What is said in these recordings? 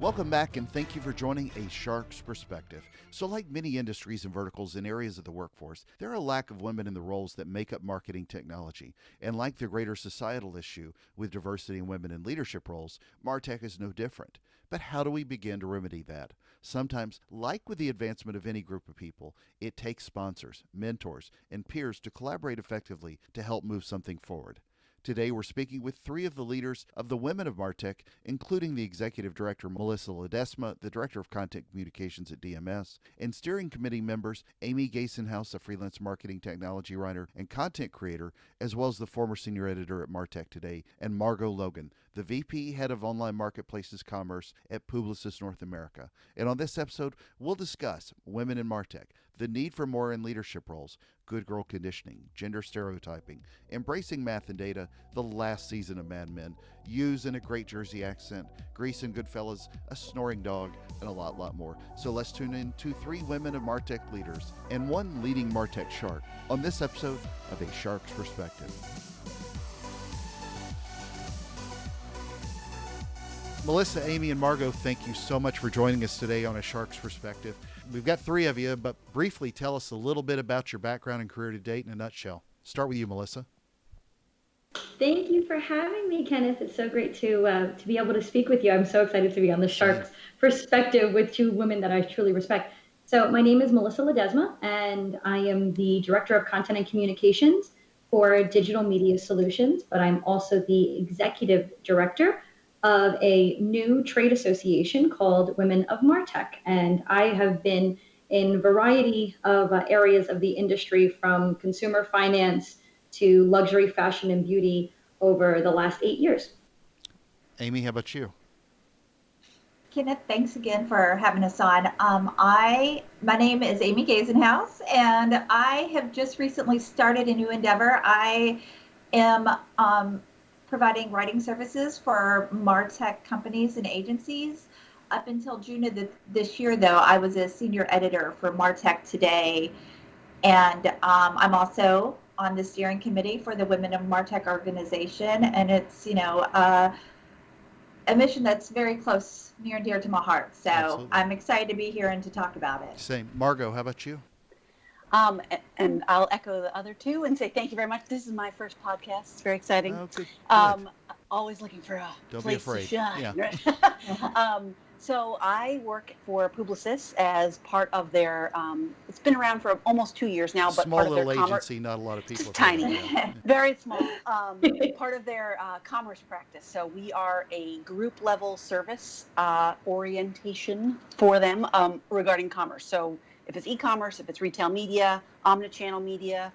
Welcome back, and thank you for joining A Shark's Perspective. So like many industries and verticals in areas of the workforce, there are a lack of women in the roles that make up marketing technology. And like the greater societal issue with diversity in women in leadership roles, MarTech is no different. But how do we begin to remedy that? Sometimes, like with the advancement of any group of people, it takes sponsors, mentors, and peers to collaborate effectively to help move something forward. Today, we're speaking with three of the leaders of the Women of MarTech, including the Executive Director Melissa Ledesma, the Director of Content Communications at DMS, and steering committee members Amy Gesenhues, a freelance marketing technology writer and content creator, as well as the former senior editor at MartechToday, and Margaux Logan, the VP Head of Online Marketplaces Commerce at Publicis North America. And on this episode, we'll discuss women in MarTech, the need for more in leadership roles, good girl conditioning, gender stereotyping, embracing math and data, the last season of Mad Men, Hughes in a great Jersey accent, Grease and Goodfellas, a snoring dog, and a lot more. So let's tune in to three women of MarTech leaders and one leading MarTech shark on this episode of A Shark's Perspective. Melissa, Amy, and Margaux, thank you so much for joining us today on A Shark's Perspective. We've got three of you, but briefly tell us a little bit about your background and career to date in a nutshell. Start with you, Melissa. Thank you for having me, Kenneth. It's so great to be able to speak with you. I'm so excited to be on the Shark's Perspective with two women that I truly respect. So my name is Melissa Ledesma, and I am the Director of Content and Communications for Digital Media Solutions, but I'm also the Executive Director of a new trade association called Women of MarTech. And I have been in a variety of areas of the industry, from consumer finance to luxury fashion and beauty, over the last 8 years. Amy, how about you? Kenneth, thanks again for having us on. My name is Amy Gesenhues, and I have just recently started a new endeavor. I am providing writing services for MarTech companies and agencies. Up until June of this year, though, I was a senior editor for MartechToday, and I'm also on the steering committee for the Women of MarTech organization, and it's a mission that's very close, near and dear to my heart. So absolutely. I'm excited to be here and to talk about it. Same. Margaux, how about you? And I'll echo the other two and say thank you very much. This is my first podcast. It's very exciting. Oh, good. Always looking for a Don't place be afraid. to shine. Yeah. Right? So I work for Publicis as part of their, it's been around for almost 2 years now, but small part of their little agency, not a lot of people. Just tiny, very small, part of their commerce practice. So we are a group level service orientation for them regarding commerce. So if it's e-commerce, if it's retail media, omnichannel media,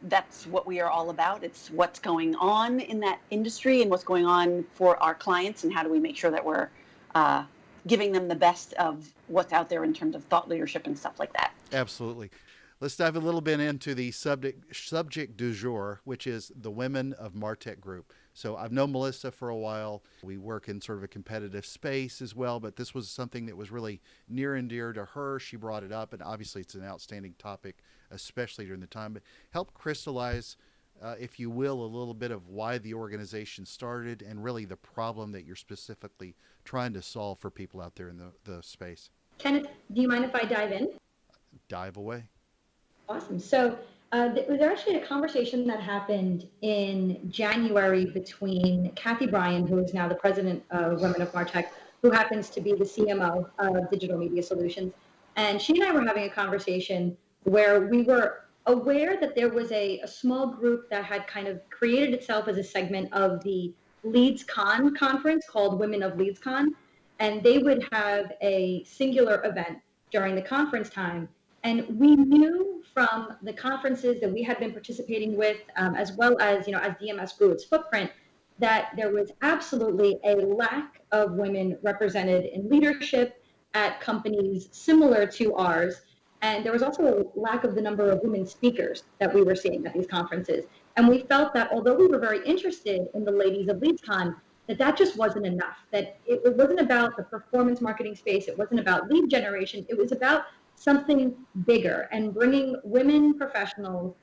that's what we are all about. It's what's going on in that industry and what's going on for our clients, and how do we make sure that we're giving them the best of what's out there in terms of thought leadership and stuff like that. Absolutely. Let's dive a little bit into the subject du jour, which is the Women of MarTech Group. So I've known Melissa for a while. We work in sort of a competitive space as well, but this was something that was really near and dear to her. She brought it up, and obviously it's an outstanding topic, especially during the time. But help crystallize, if you will, a little bit of why the organization started and really the problem that you're specifically trying to solve for people out there in the space. Kenneth, do you mind if I dive in? Dive away. Awesome. So there was actually a conversation that happened in January between Kathy Bryan, who is now the president of Women of MarTech, who happens to be the CMO of Digital Media Solutions. And she and I were having a conversation where we were aware that there was a small group that had kind of created itself as a segment of the LeadsCon conference called Women of LeadsCon. And they would have a singular event during the conference time. And we knew from the conferences that we had been participating with, as well as, as DMS grew its footprint, that there was absolutely a lack of women represented in leadership at companies similar to ours. And there was also a lack of the number of women speakers that we were seeing at these conferences. And we felt that although we were very interested in the ladies of LeadsCon, that just wasn't enough, that it wasn't about the performance marketing space, it wasn't about lead generation, it was about something bigger and bringing women professionals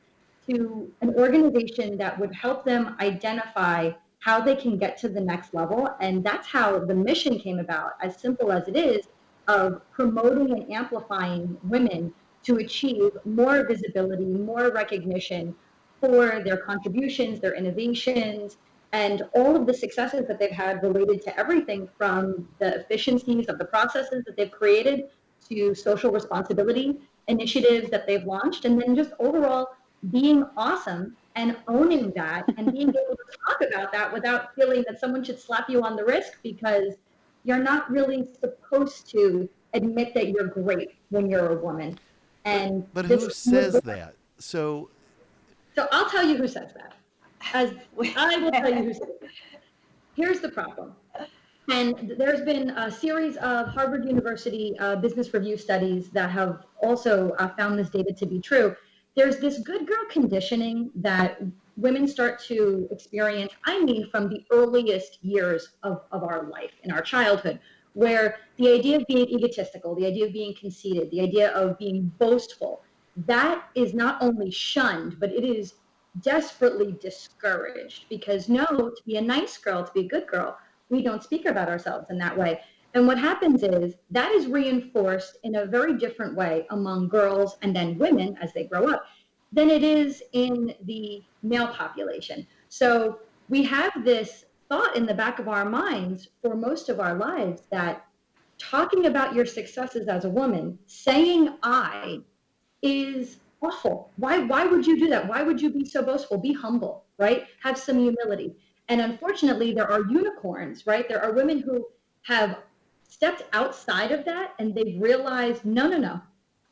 to an organization that would help them identify how they can get to the next level. And that's how the mission came about, as simple as it is, of promoting and amplifying women to achieve more visibility, more recognition for their contributions, their innovations, and all of the successes that they've had related to everything from the efficiencies of the processes that they've created to social responsibility initiatives that they've launched, and then just overall being awesome and owning that and being able to talk about that without feeling that someone should slap you on the wrist, because you're not really supposed to admit that you're great when you're a woman. And but who says that? So I'll tell you who says that. As I will tell you who says that. Here's the problem. And there's been a series of Harvard University business review studies that have also found this data to be true. There's this good girl conditioning that women start to experience, from the earliest years of our life, in our childhood, where the idea of being egotistical, the idea of being conceited, the idea of being boastful, that is not only shunned, but it is desperately discouraged, because no, to be a nice girl, to be a good girl, we don't speak about ourselves in that way. And what happens is that is reinforced in a very different way among girls and then women as they grow up than it is in the male population. So we have this thought in the back of our minds for most of our lives that talking about your successes as a woman, saying I, is awful. Why would you do that? Why would you be so boastful? Be humble, right? Have some humility. And unfortunately, there are unicorns, right? There are women who have stepped outside of that and they've realized, no,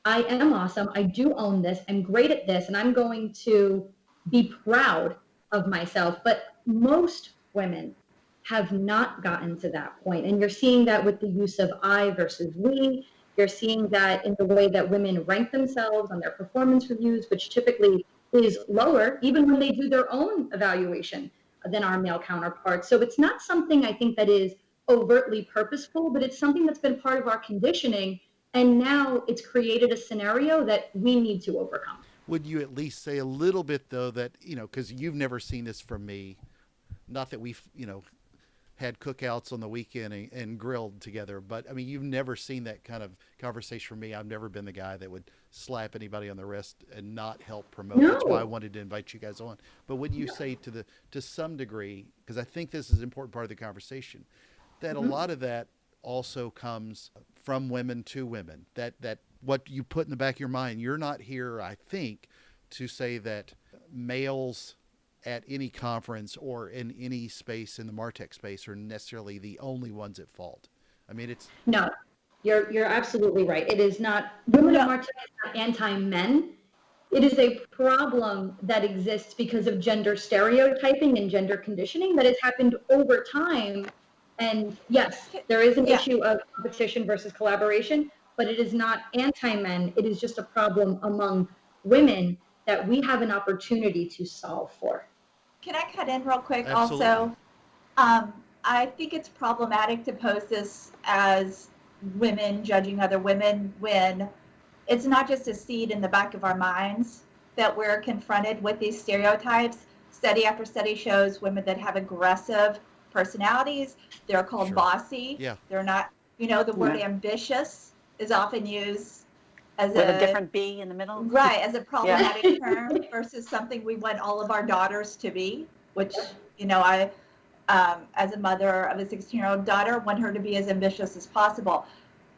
I am awesome. I do own this. I'm great at this. And I'm going to be proud of myself. But most women have not gotten to that point. And you're seeing that with the use of I versus we. You're seeing that in the way that women rank themselves on their performance reviews, which typically is lower, even when they do their own evaluation, than our male counterparts. So it's not something I think that is overtly purposeful, but it's something that's been part of our conditioning. And now it's created a scenario that we need to overcome. would you at least say a little bit, though, that, because you've never seen this from me, not that we've, had cookouts on the weekend and grilled together, but I mean, you've never seen that kind of conversation from me. I've never been the guy that would slap anybody on the wrist and not help promote. No. That's why I wanted to invite you guys on. But would you say to some degree, because I think this is an important part of the conversation, that a lot of that also comes from women to women, that what you put in the back of your mind, you're not here, I think, to say that males at any conference or in any space in the MarTech space are necessarily the only ones at fault. I mean, it's... No, you're absolutely right. It is not, women of MarTech is not anti-men. It is a problem that exists because of gender stereotyping and gender conditioning that has happened over time. And yes, there is an issue of competition versus collaboration, but it is not anti-men. It is just a problem among women that we have an opportunity to solve for. Can I cut in real quick? Absolutely. Also? I think it's problematic to pose this as women judging other women when it's not just a seed in the back of our minds that we're confronted with these stereotypes. Study after study shows women that have aggressive personalities, they're called bossy. Yeah. They're not, the word ambitious is often used as with a different B in the middle. Right, as a problematic term versus something we want all of our daughters to be, which, I, as a mother of a 16-year-old daughter, want her to be as ambitious as possible.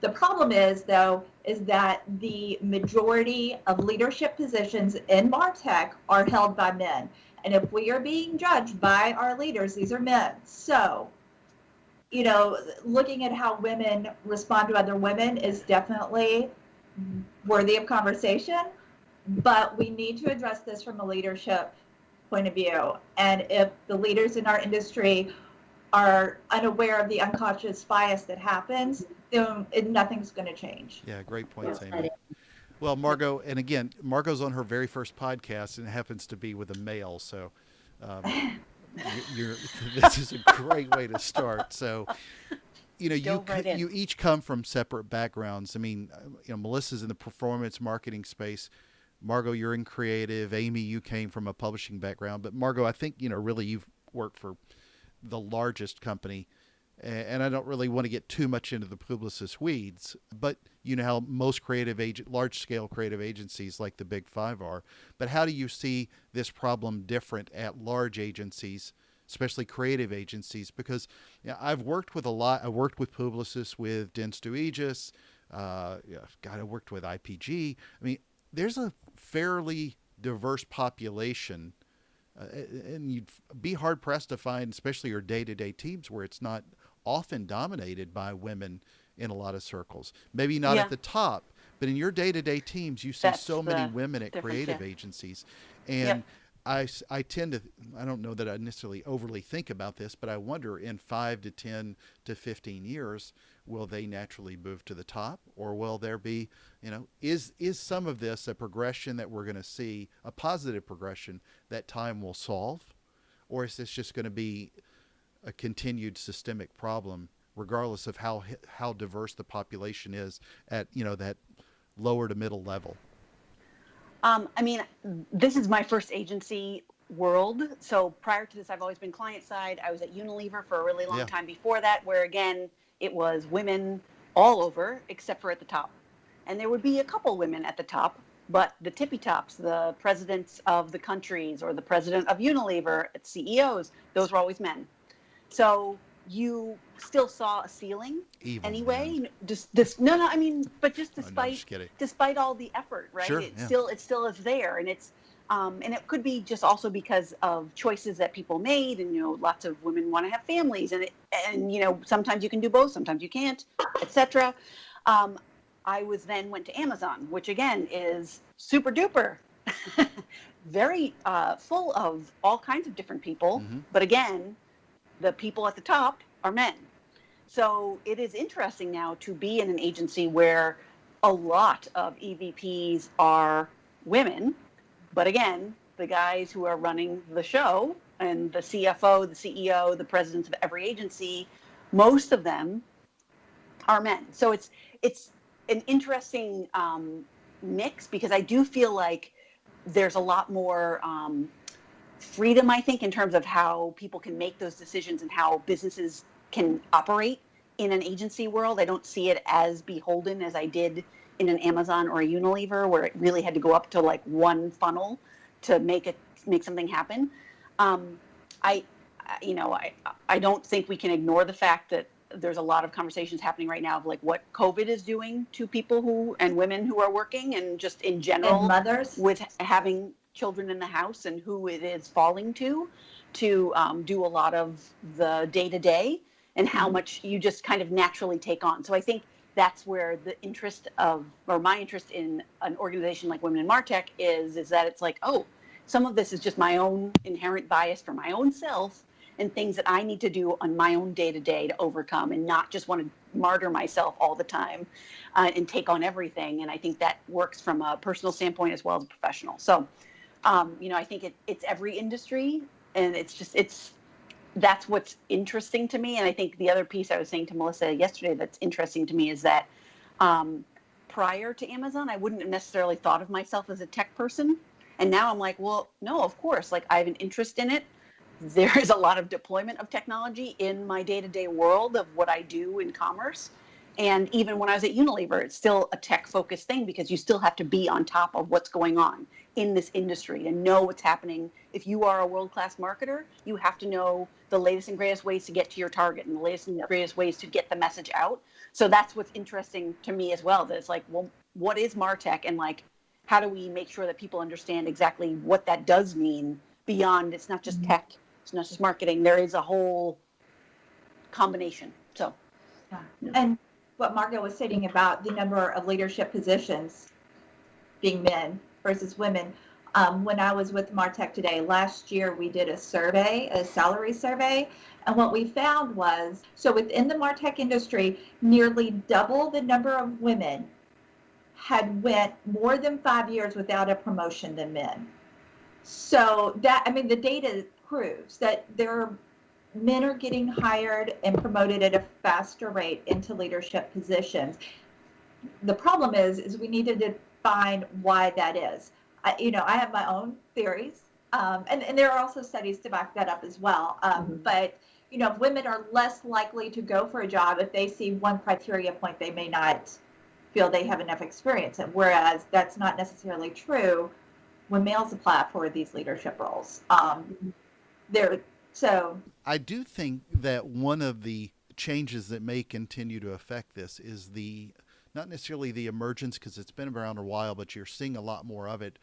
The problem is, though, is that the majority of leadership positions in MarTech are held by men. And if we are being judged by our leaders, these are men. So, looking at how women respond to other women is definitely worthy of conversation, but we need to address this from a leadership point of view. And if the leaders in our industry are unaware of the unconscious bias that happens, then nothing's going to change. Yeah, great point, Amy. Well, Margaux, and again, Margaux's on her very first podcast, and it happens to be with a male, so this is a great way to start. So, you each come from separate backgrounds. I mean, Melissa's in the performance marketing space. Margaux, you're in creative. Amy, you came from a publishing background. But Margaux, I think, really you've worked for the largest company, and I don't really want to get too much into the Publicis weeds, but you know how most large-scale creative agencies like the Big Five are. But how do you see this problem different at large agencies, especially creative agencies? Because I've worked with a lot. I worked with Publicis, with Dentsu Aegis. I worked with IPG. I mean, there's a fairly diverse population. And you'd be hard pressed to find, especially your day-to-day teams, where it's not often dominated by women in a lot of circles. Maybe not at the top, but in your day-to-day teams, you see so many women at creative agencies. And I tend to, I don't know that I necessarily overly think about this, but I wonder in 5 to 10 to 15 years, will they naturally move to the top, or will there be, is some of this a progression that we're going to see, a positive progression that time will solve? Or is this just going to be a continued systemic problem, regardless of how diverse the population is at, that lower to middle level? I mean, this is my first agency world. So prior to this, I've always been client side. I was at Unilever for a really long time before that, where again, it was women all over except for at the top. And there would be a couple women at the top, but the tippy tops, the presidents of the countries or the president of Unilever, CEOs, those were always men. So you still saw a ceiling anyway. But just despite all the effort, right? Sure, it still is there, and it's and it could be just also because of choices that people made, and lots of women want to have families, and sometimes you can do both, sometimes you can't, etc. I went to Amazon, which again is super duper, very full of all kinds of different people, but again, the people at the top are men. So it is interesting now to be in an agency where a lot of EVPs are women. But again, the guys who are running the show and the CFO, the CEO, the presidents of every agency, most of them are men. So it's an interesting mix, because I do feel like there's a lot more freedom, I think, in terms of how people can make those decisions and how businesses can operate in an agency world. I don't see it as beholden as I did in an Amazon or a Unilever, where it really had to go up to like one funnel to make something happen. I don't think we can ignore the fact that there's a lot of conversations happening right now of like what COVID is doing to people and women who are working, and just in general, and mothers with having children in the house, and who it is falling to do a lot of the day-to-day, and how much you just kind of naturally take on. So I think that's where my interest in an organization like Women in MarTech is that it's like, oh, some of this is just my own inherent bias for my own self, and things that I need to do on my own day-to-day to overcome, and not just want to martyr myself all the time and take on everything. And I think that works from a personal standpoint as well as a professional. So, I think it's every industry, and that's what's interesting to me. And I think the other piece I was saying to Melissa yesterday that's interesting to me is that prior to Amazon, I wouldn't have necessarily thought of myself as a tech person. And now I'm like, well, no, of course, like I have an interest in it. There is a lot of deployment of technology in my day-to-day world of what I do in commerce. And even when I was at Unilever, it's still a tech-focused thing, because you still have to be on top of what's going on in this industry and know what's happening. If you are a world-class marketer, you have to know the latest and greatest ways to get to your target and the latest and greatest ways to get the message out. So that's what's interesting to me as well, that it's like, well, what is MarTech, and like, how do we make sure that people understand exactly what that does mean beyond, it's not just tech, it's not just marketing, there is a whole combination. So, and what Margaux was saying about the number of leadership positions being men versus women. When I was with MartechToday last year, we did a salary survey, and what we found was, so within the MarTech industry, nearly double the number of women had went more than 5 years without a promotion than men. So the data proves that men are getting hired and promoted at a faster rate into leadership positions. The problem is we need to define why that is. I have my own theories, and there are also studies to back that up as well. But women are less likely to go for a job if they see one criteria point they may not feel they have enough experience in, whereas that's not necessarily true when males apply for these leadership roles. I do think that one of the changes that may continue to affect this is not necessarily the emergence, because it's been around a while, but you're seeing a lot more of it.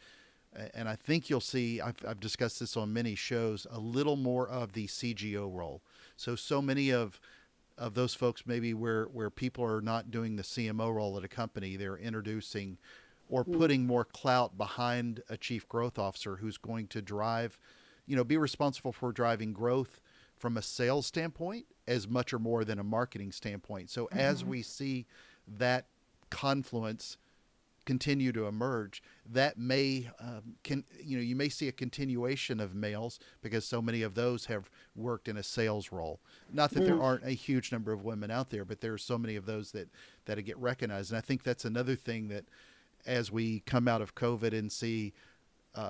And I think you'll see, I've discussed this on many shows, a little more of the CGO role. So many of those folks, maybe where people are not doing the CMO role at a company, they're introducing or putting more clout behind a chief growth officer who's going to drive, be responsible for driving growth from a sales standpoint as much or more than a marketing standpoint. So as we see that confluence continue to emerge, that may you may see a continuation of males, because so many of those have worked in a sales role. Not that there aren't a huge number of women out there, but there are so many of those that get recognized. And I think that's another thing that, as we come out of COVID and see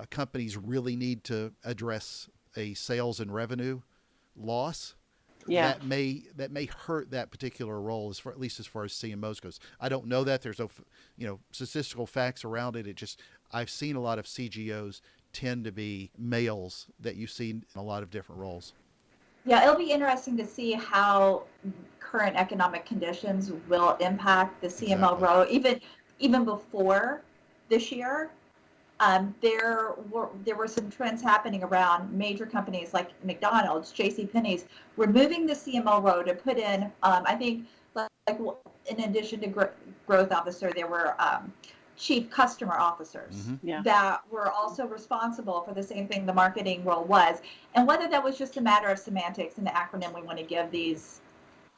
companies really need to address a sales and revenue loss, that may hurt that particular role, at least as far as CMOs goes. I don't know that there's no statistical facts around it. I've seen a lot of CGOs tend to be males that you see in a lot of different roles. Yeah, it'll be interesting to see how current economic conditions will impact the CMO role. Even before this year, there were some trends happening around major companies like McDonald's, JCPenney's, removing the CMO role to put in, I think, like in addition to growth officer, there were chief customer officers that were also responsible for the same thing the marketing role was. And whether that was just a matter of semantics and the acronym we want to give these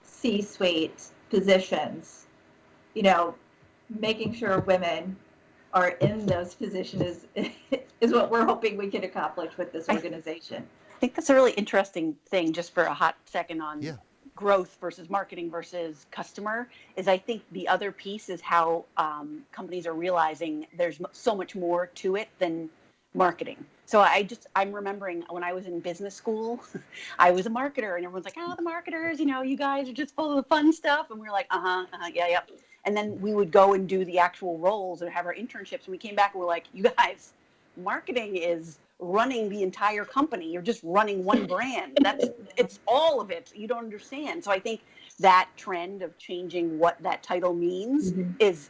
C-suite positions, making sure women are in those positions is what we're hoping we can accomplish with this organization. I think that's a really interesting thing, just for a hot second on growth versus marketing versus customer, is I think the other piece is how companies are realizing there's so much more to it than marketing. So I'm remembering when I was in business school, I was a marketer, and everyone's like, the marketers, you guys are just full of the fun stuff. And we were like, yeah. And then we would go and do the actual roles and have our internships. And we came back and we're like, you guys, marketing is running the entire company. You're just running one brand. It's all of it. You don't understand. So I think that trend of changing what that title means is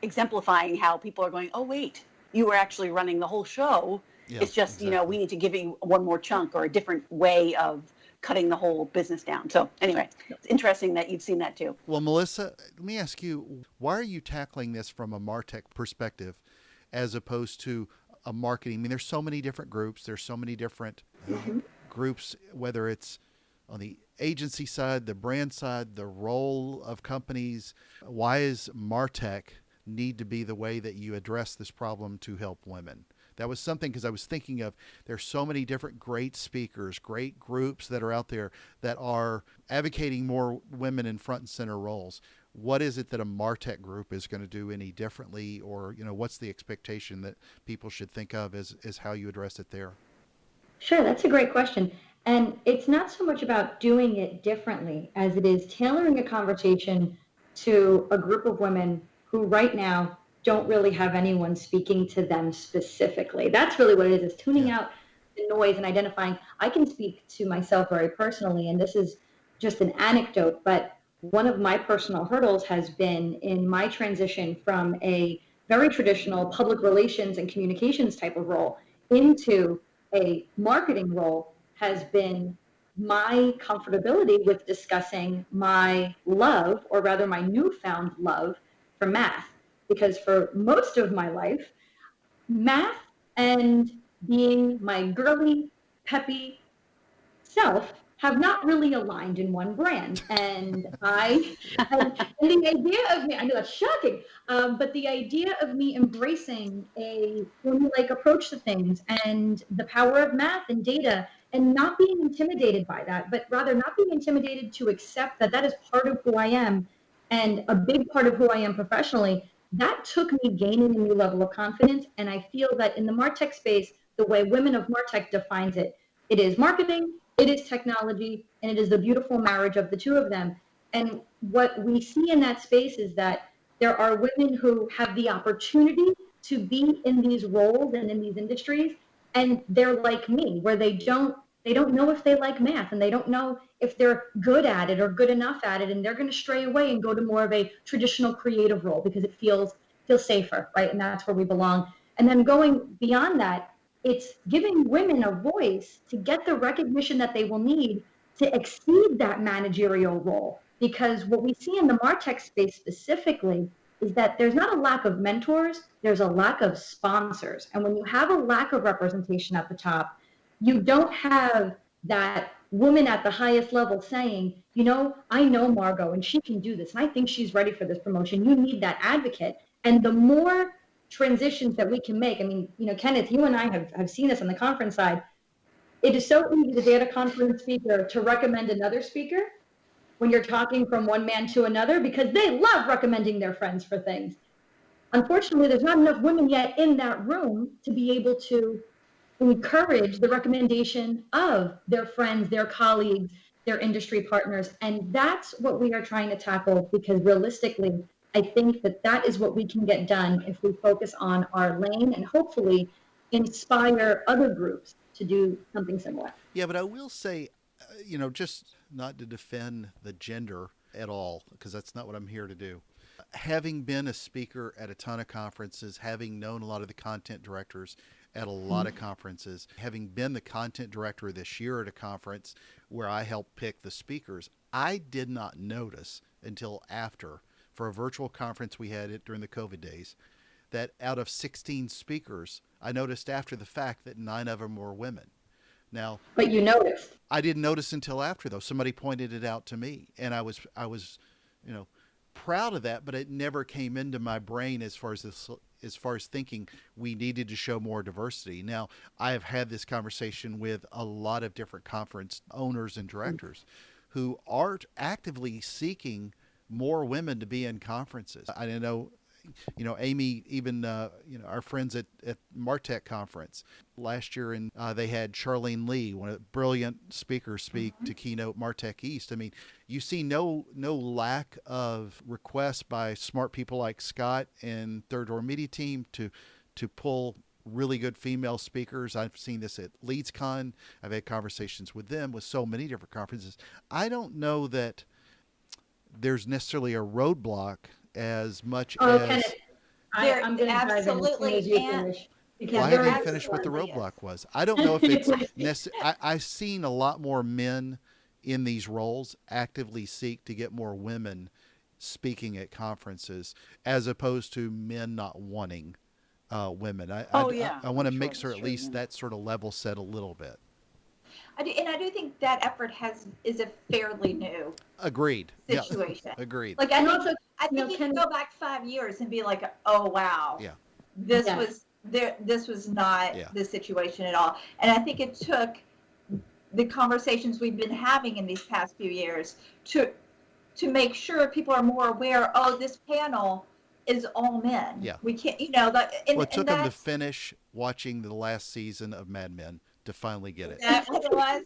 exemplifying how people are going, oh, wait, you were actually running the whole show. Yeah, it's just, we need to give you one more chunk or a different way of cutting the whole business down. So anyway, it's interesting that you've seen that too. Well, Melissa, let me ask you, why are you tackling this from a MarTech perspective as opposed to a marketing? I mean, there's so many different groups. There's so many different groups, whether it's on the agency side, the brand side, the role of companies. Why is MarTech need to be the way that you address this problem to help women? That was something, because I was thinking of, there's so many different great speakers, great groups that are out there that are advocating more women in front and center roles. What is it that a MarTech group is going to do any differently, or what's the expectation that people should think of as how you address it there? Sure, that's a great question. And it's not so much about doing it differently as it is tailoring a conversation to a group of women who right now don't really have anyone speaking to them specifically. That's really what it is tuning out the noise and identifying. I can speak to myself very personally, and this is just an anecdote, but one of my personal hurdles has been in my transition from a very traditional public relations and communications type of role into a marketing role, has been my comfortability with discussing my love, or rather my newfound love, for math. Because for most of my life, math and being my girly, peppy self have not really aligned in one brand. And and the idea of me, I know that's shocking, but the idea of me embracing a formulaic approach to things and the power of math and data, and not being intimidated by that, but rather not being intimidated to accept that that is part of who I am and a big part of who I am professionally, that took me gaining a new level of confidence. And I feel that in the MarTech space, the way Women of MarTech defines it, it is marketing, It is technology, and it is the beautiful marriage of the two of them. And what we see in that space is that there are women who have the opportunity to be in these roles and in these industries, and they're like me, where they don't know if they like math, and they don't know if they're good at it or good enough at it, and they're going to stray away and go to more of a traditional creative role because it feels safer, right? And that's where we belong. And then going beyond that, it's giving women a voice to get the recognition that they will need to exceed that managerial role. Because what we see in the MarTech space specifically is that there's not a lack of mentors, there's a lack of sponsors. And when you have a lack of representation at the top, you don't have that woman at the highest level saying, I know Margaux and she can do this, and I think she's ready for this promotion. You need that advocate. And the more transitions that we can make, I mean, Kenneth, you and I have seen this on the conference side. It is so easy to get a conference speaker to recommend another speaker when you're talking from one man to another, because they love recommending their friends for things. Unfortunately, there's not enough women yet in that room to be able to encourage the recommendation of their friends, their colleagues, their industry partners. And that's what we are trying to tackle, because realistically, I think that is what we can get done if we focus on our lane and hopefully inspire other groups to do something similar. Yeah, but I will say, just not to defend the gender at all, because that's not what I'm here to do. Having been a speaker at a ton of conferences, having known a lot of the content directors at a lot of conferences, having been the content director this year at a conference where I helped pick the speakers, I did not notice until after, for a virtual conference we had during the COVID days, that out of 16 speakers, I noticed after the fact that 9 of them were women. Now, but you noticed. I didn't notice until after, though. Somebody pointed it out to me, and I was, proud of that. But it never came into my brain as far as thinking we needed to show more diversity. Now, I have had this conversation with a lot of different conference owners and directors who are actively seeking more women to be in conferences. I know. Amy, even, our friends at MarTech conference last year, and they had Charlene Lee, one of the brilliant speakers, speak to keynote MarTech East. I mean, you see no lack of requests by smart people like Scott and Third Door Media Team to pull really good female speakers. I've seen this at LeadsCon. I've had conversations with them with so many different conferences. I don't know that there's necessarily a roadblock as much as... Kenneth, I'm going to absolutely dive in as soon as you finish. Well, I haven't finished what the roadblock was. I don't know if it's necessary. I've seen a lot more men in these roles actively seek to get more women speaking at conferences, as opposed to men not wanting women. I want to make sure at least that sort of level set a little bit. I do think that effort is a fairly new Agreed. situation. Yeah. Agreed. Like I think you can go back 5 years and be like, oh wow, yeah, this was not the situation at all. And I think it took the conversations we've been having in these past few years to make sure people are more aware. Oh, this panel is all men. Yeah, we can't, it took them to finish watching the last season of Mad Men to finally get it. That's what it was.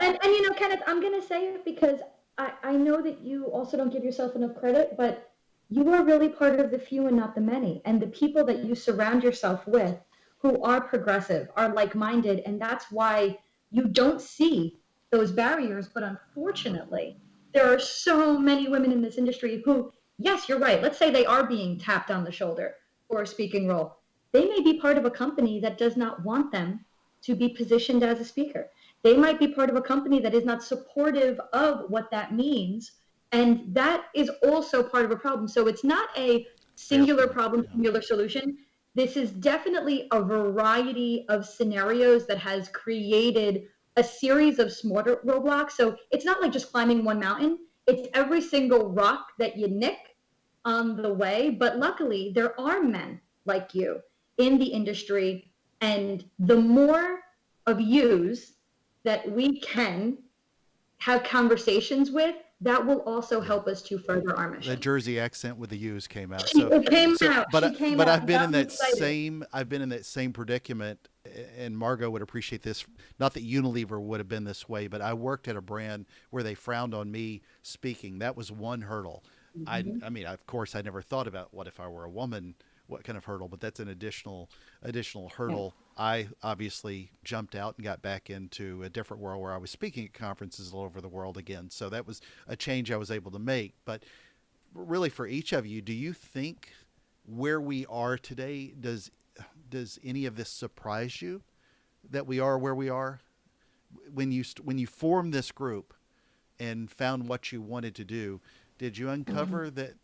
and Kenneth, I'm going to say it because I know that you also don't give yourself enough credit, but you are really part of the few and not the many. And the people that you surround yourself with who are progressive, are like-minded, and that's why you don't see those barriers. But unfortunately, there are so many women in this industry who, yes, you're right, let's say they are being tapped on the shoulder for a speaking role. They may be part of a company that does not want them to be positioned as a speaker. They might be part of a company that is not supportive of what that means. And that is also part of a problem. So it's not a singular problem, singular solution. This is definitely a variety of scenarios that has created a series of smaller roadblocks. So it's not like just climbing one mountain. It's every single rock that you nick on the way. But luckily, there are men like you in the industry. And the more of yous that we can have conversations with, that will also help us to further our mission. That Jersey accent with the U's came out. It came out. But I've been in that excited. same predicament and Margaux would appreciate this. Not that Unilever would have been this way, but I worked at a brand where they frowned on me speaking. That was one hurdle. I mean, of course, I never thought about what if I were a woman, what kind of hurdle, but that's an additional hurdle. I obviously jumped out and got back into a different world where I was speaking at conferences all over the world again. So that was a change I was able to make. But really, for each of you, do you think where we are today, does any of this surprise you that we are where we are? When you formed this group and found what you wanted to do, did you uncover that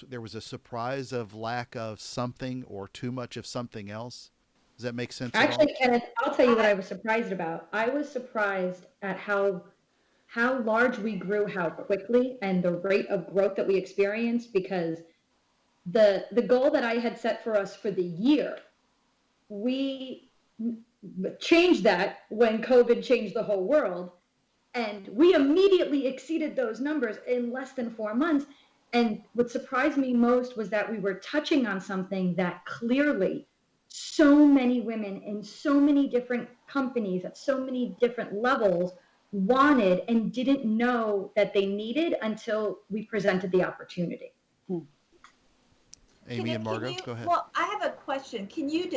there was a surprise of lack of something or too much of something else? Does that make sense at all? Actually, Kenneth, I'll tell you what I was surprised about. I was surprised at how large we grew, how quickly, and the rate of growth that we experienced, because the goal that I had set for us for the year, we changed that when COVID changed the whole world. And we immediately exceeded those numbers in less than 4 months. And what surprised me most was that we were touching on something that clearly so many women in so many different companies at so many different levels wanted and didn't know that they needed until we presented the opportunity. Amy and Margaux, go ahead. Well, I have a question. Can you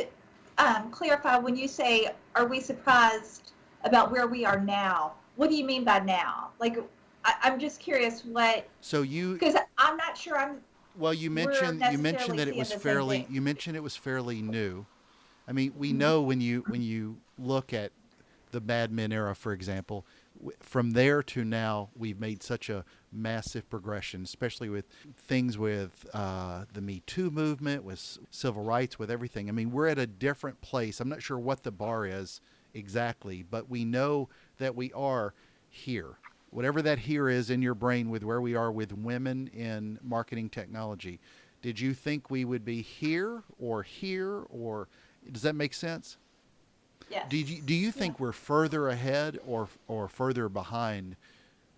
clarify when you say, are we surprised about where we are now? What do you mean by now? Like, I'm just curious what. So because I'm not sure I'm. Well, you mentioned that it was fairly new. I mean, we know when you look at the Mad Men era, for example, from there to now, we've made such a massive progression, especially with things with the Me Too movement, with civil rights, with everything. I mean, we're at a different place. I'm not sure what the bar is exactly, but we know that we are here. Whatever that here is in your brain with where we are with women in marketing technology. Did you think we would be here, or does that make sense? Yes. Do you think we're further ahead or further behind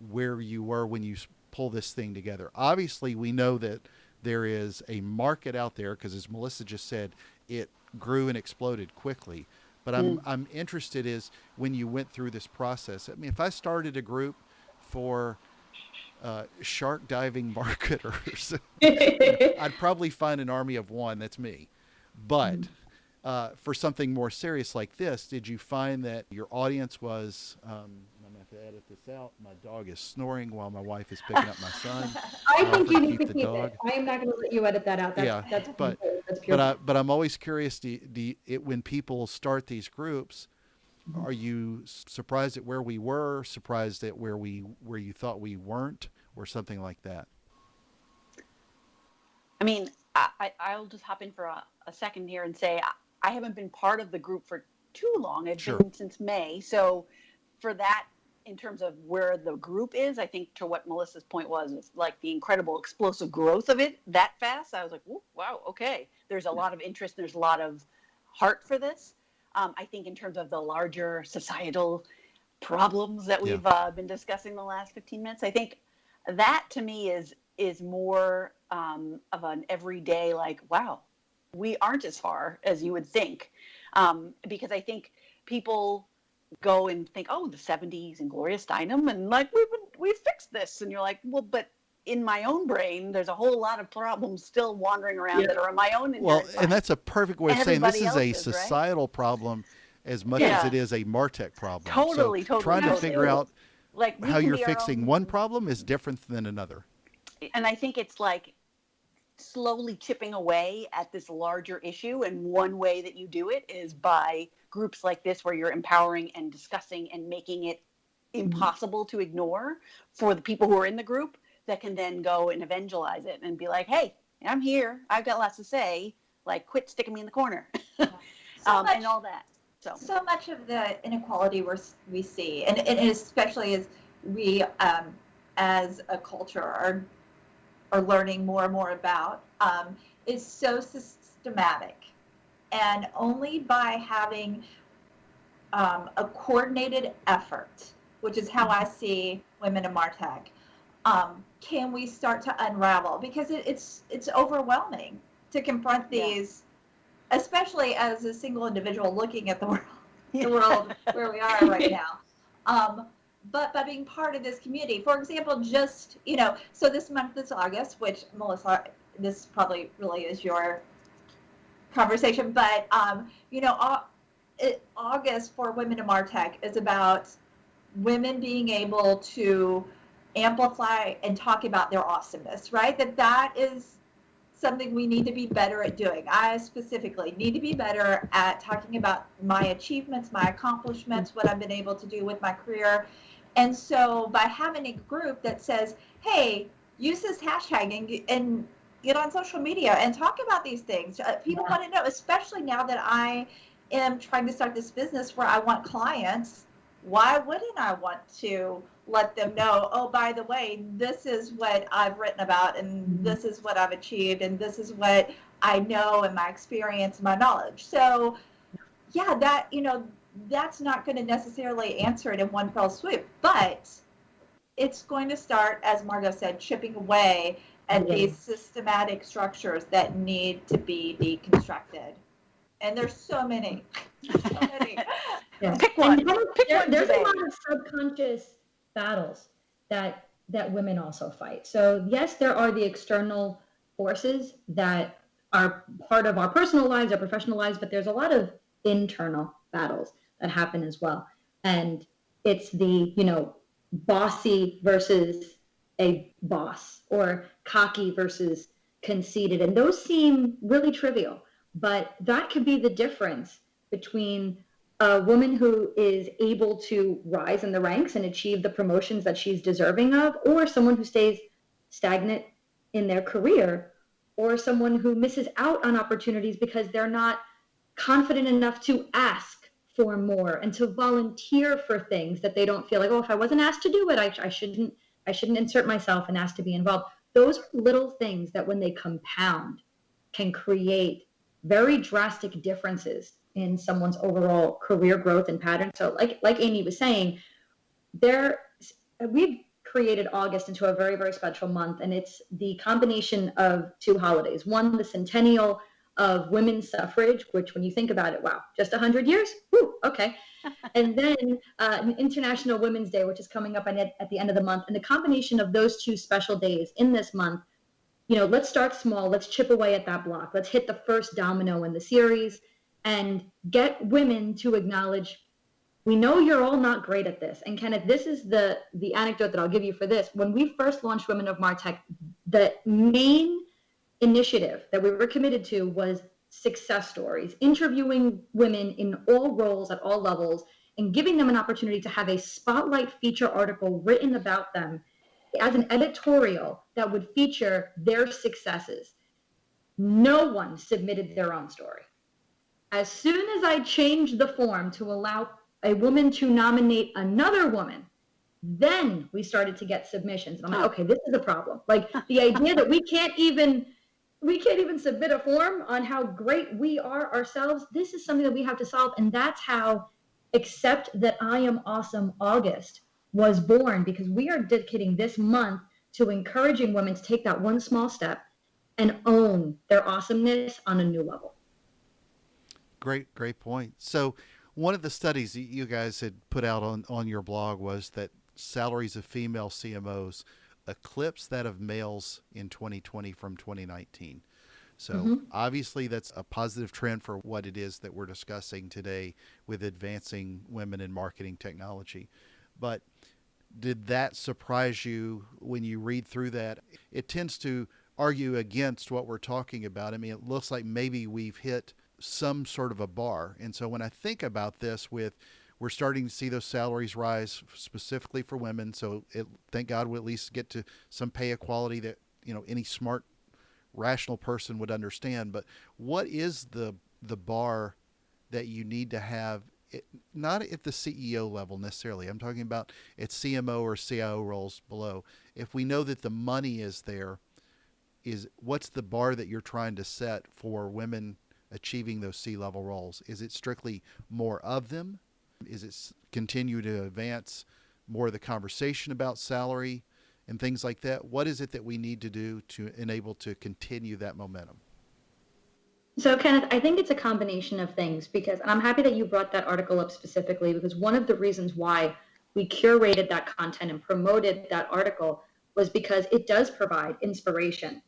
where you were when you pull this thing together? Obviously, we know that there is a market out there because, as Melissa just said, it grew and exploded quickly. But I'm interested is when you went through this process. I mean, if I started a group for shark diving marketers, I'd probably find an army of one. That's me. But for something more serious like this, did you find that your audience was, I'm going to have to edit this out. My dog is snoring while my wife is picking up my son. I think you need to keep it. I am not going to let you edit that out. That's pure. But I'm always curious, when people start these groups, are you surprised at where we were, surprised at where you thought we weren't, or something like that? I mean, I'll just hop in for a second here and say I haven't been part of the group for too long. I've been since May. So for that, in terms of where the group is, I think to what Melissa's point was like the incredible explosive growth of it that fast. I was like, wow, okay. There's a lot of interest. There's a lot of heart for this. I think in terms of the larger societal problems that we've been discussing the last 15 minutes, I think that to me is more of an everyday, like, wow, we aren't as far as you would think. Because I think people go and think, oh, the 70s and Gloria Steinem, and like, we fixed this. And you're like, well, but in my own brain, there's a whole lot of problems still wandering around that are in my own. Well, and that's a perfect way of saying this is a societal problem as much as it is a MarTech problem. Totally. Trying to figure out like how you're fixing one problem is different than another. And I think it's like slowly chipping away at this larger issue. And one way that you do it is by groups like this, where you're empowering and discussing and making it impossible to ignore for the people who are in the group, that can then go and evangelize it and be like, hey, I'm here. I've got lots to say. Like, quit sticking me in the corner. And all that. So much of the inequality we see, and especially as we, as a culture, are learning more and more about, is so systematic. And only by having a coordinated effort, which is how I see women in MarTech, can we start to unravel, because it's overwhelming to confront these especially as a single individual looking at the world where we are right now. But by being part of this community, for example, just, so this month is August, which, Melissa, this probably really is your conversation, but, August for Women in MarTech is about women being able to amplify and talk about their awesomeness, right? That is something we need to be better at doing. I specifically need to be better at talking about my achievements, my accomplishments, what I've been able to do with my career. And so by having a group that says, hey, use this hashtag and get on social media and talk about these things. People want to know, especially now that I am trying to start this business where I want clients. Why wouldn't I want to let them know, oh, by the way, this is what I've written about, and this is what I've achieved, and this is what I know and my experience, my knowledge. So yeah, that's not going to necessarily answer it in one fell swoop, but it's going to start, as Margaux said, chipping away at these systematic structures that need to be deconstructed. And there's so many. So many. Pick one. There's a lot of subconscious battles that women also fight. So yes, there are the external forces that are part of our personal lives, our professional lives, but there's a lot of internal battles that happen as well. And it's the, bossy versus a boss, or cocky versus conceited. And those seem really trivial, but that could be the difference between a woman who is able to rise in the ranks and achieve the promotions that she's deserving of, or someone who stays stagnant in their career, or someone who misses out on opportunities because they're not confident enough to ask for more and to volunteer for things that they don't feel like, oh, if I wasn't asked to do it, I shouldn't insert myself and ask to be involved. Those are little things that when they compound can create very drastic differences in someone's overall career growth and pattern. So like Amy was saying, we've created August into a very, very special month, and it's the combination of two holidays. One, the centennial of women's suffrage, which when you think about it, wow, just 100 years? Whew, okay. And then International Women's Day, which is coming up at the end of the month. And the combination of those two special days in this month, let's start small, let's chip away at that block. Let's hit the first domino in the series and get women to acknowledge, we know you're all not great at this. And Kenneth, this is the anecdote that I'll give you for this. When we first launched Women of MarTech, the main initiative that we were committed to was success stories, interviewing women in all roles at all levels and giving them an opportunity to have a spotlight feature article written about them as an editorial that would feature their successes. No one submitted their own story. As soon as I changed the form to allow a woman to nominate another woman, then we started to get submissions. And I'm like, okay, this is a problem. Like the idea that we can't even submit a form on how great we are ourselves. This is something that we have to solve. And that's how Accept That I Am Awesome August was born, because we are dedicating this month to encouraging women to take that one small step and own their awesomeness on a new level. Great point. So one of the studies that you guys had put out on your blog was that salaries of female CMOs eclipsed that of males in 2020 from 2019. So obviously that's a positive trend for what it is that we're discussing today with advancing women in marketing technology. But did that surprise you when you read through that? It tends to argue against what we're talking about. I mean, it looks like maybe we've hit some sort of a bar. And so when I think about this, we're starting to see those salaries rise specifically for women. So thank God we'll at least get to some pay equality that, any smart, rational person would understand. But what is the bar that you need to have, not at the CEO level necessarily. I'm talking about at CMO or CIO roles below. If we know that the money is there, what's the bar that you're trying to set for women achieving those C-level roles? Is it strictly more of them? Is it continue to advance more of the conversation about salary and things like that? What is it that we need to do to enable to continue that momentum? So Kenneth, I think it's a combination of things because, and I'm happy that you brought that article up specifically because one of the reasons why we curated that content and promoted that article was because it does provide inspiration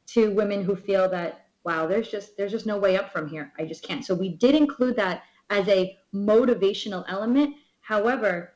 to women who feel that, wow, there's just no way up from here. I just can't. So we did include that as a motivational element. However,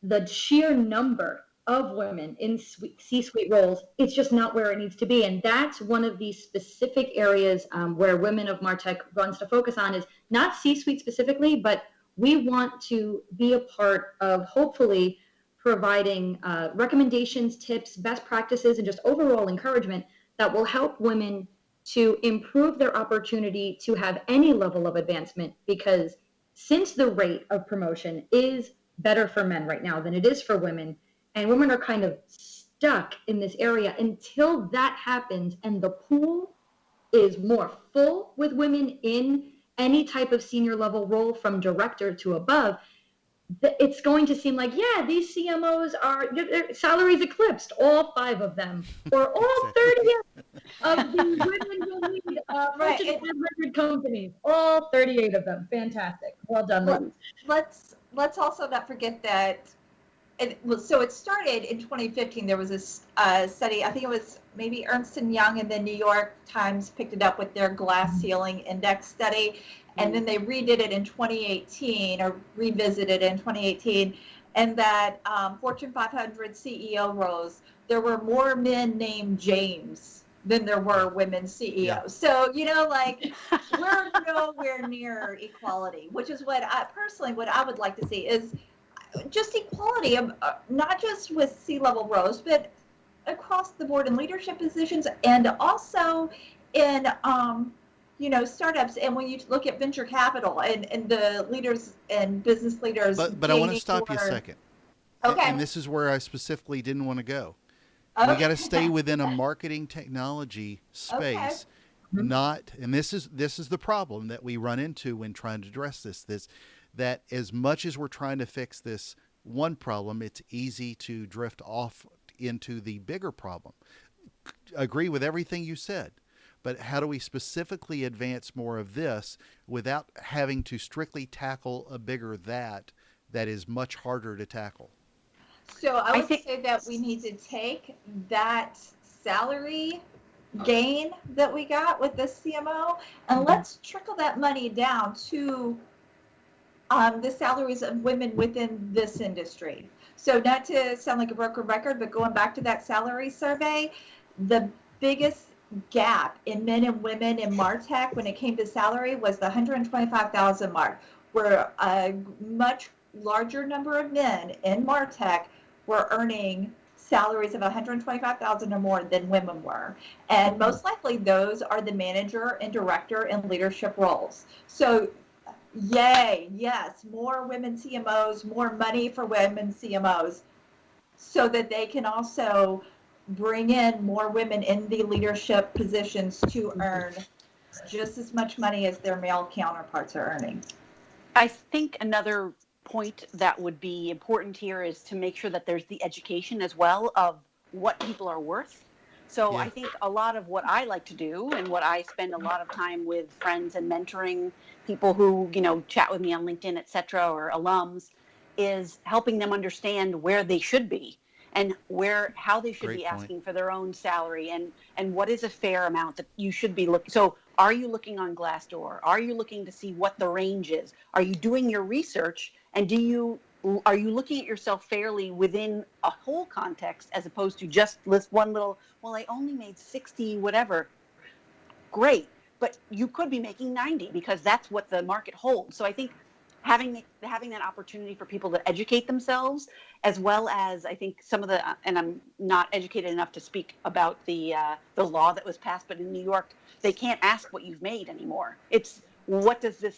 the sheer number of women in C-suite roles, it's just not where it needs to be. And that's one of the specific areas where Women of MarTech wants to focus on is not C-suite specifically, but we want to be a part of hopefully providing recommendations, tips, best practices, and just overall encouragement that will help women to improve their opportunity to have any level of advancement, because since the rate of promotion is better for men right now than it is for women, and women are kind of stuck in this area until that happens and the pool is more full with women in any type of senior level role from director to above. It's going to seem like, yeah, these CMOs their salaries eclipsed all 5 of them, or all 30 of the women who lead Fortune 500 companies, all 38 of them. Fantastic. Well done, ladies. Let's also not forget that it started in 2015. There was a study, I think it was maybe Ernst & Young, and then New York Times picked it up with their glass ceiling index study. And then they redid it in 2018, or revisited in 2018, and that Fortune 500 CEO roles, there were more men named James than there were women CEOs. Yeah. So, we're nowhere near equality, which is what I would like to see is just equality of not just with C-level roles, but across the board in leadership positions, and also in startups. And when you look at venture capital and the leaders and business leaders. But I want to stop you a second. Okay. And this is where I specifically didn't want to go. Okay. We got to stay within a marketing technology space. Okay. And this is the problem that we run into when trying to address this, that as much as we're trying to fix this one problem, it's easy to drift off into the bigger problem. Agree with everything you said. But how do we specifically advance more of this without having to strictly tackle a bigger that is much harder to tackle? So I would say that we need to take that salary gain that we got with the CMO, and let's trickle that money down to the salaries of women within this industry. So not to sound like a broken record, but going back to that salary survey, the biggest gap in men and women in MarTech when it came to salary was the 125,000 mark, where a much larger number of men in MarTech were earning salaries of 125,000 or more than women were. And most likely those are the manager and director and leadership roles. So yay, yes, more women CMOs, more money for women CMOs, so that they can also bring in more women in the leadership positions to earn just as much money as their male counterparts are earning. I think another point that would be important here is to make sure that there's the education as well of what people are worth. So I think a lot of what I like to do, and what I spend a lot of time with friends and mentoring people who, chat with me on LinkedIn, et cetera, or alums, is helping them understand where they should be and how they should be asking for their own salary, and what is a fair amount that you should be looking. So are you looking on Glassdoor? Are you looking to see what the range is? Are you doing your research? And are you looking at yourself fairly within a whole context, as opposed to just list one little, well, I only made 60, whatever. Great. But you could be making 90 because that's what the market holds. So I think having that opportunity for people to educate themselves, as well as I think some of the, and I'm not educated enough to speak about the law that was passed, but in New York, they can't ask what you've made anymore. It's what is the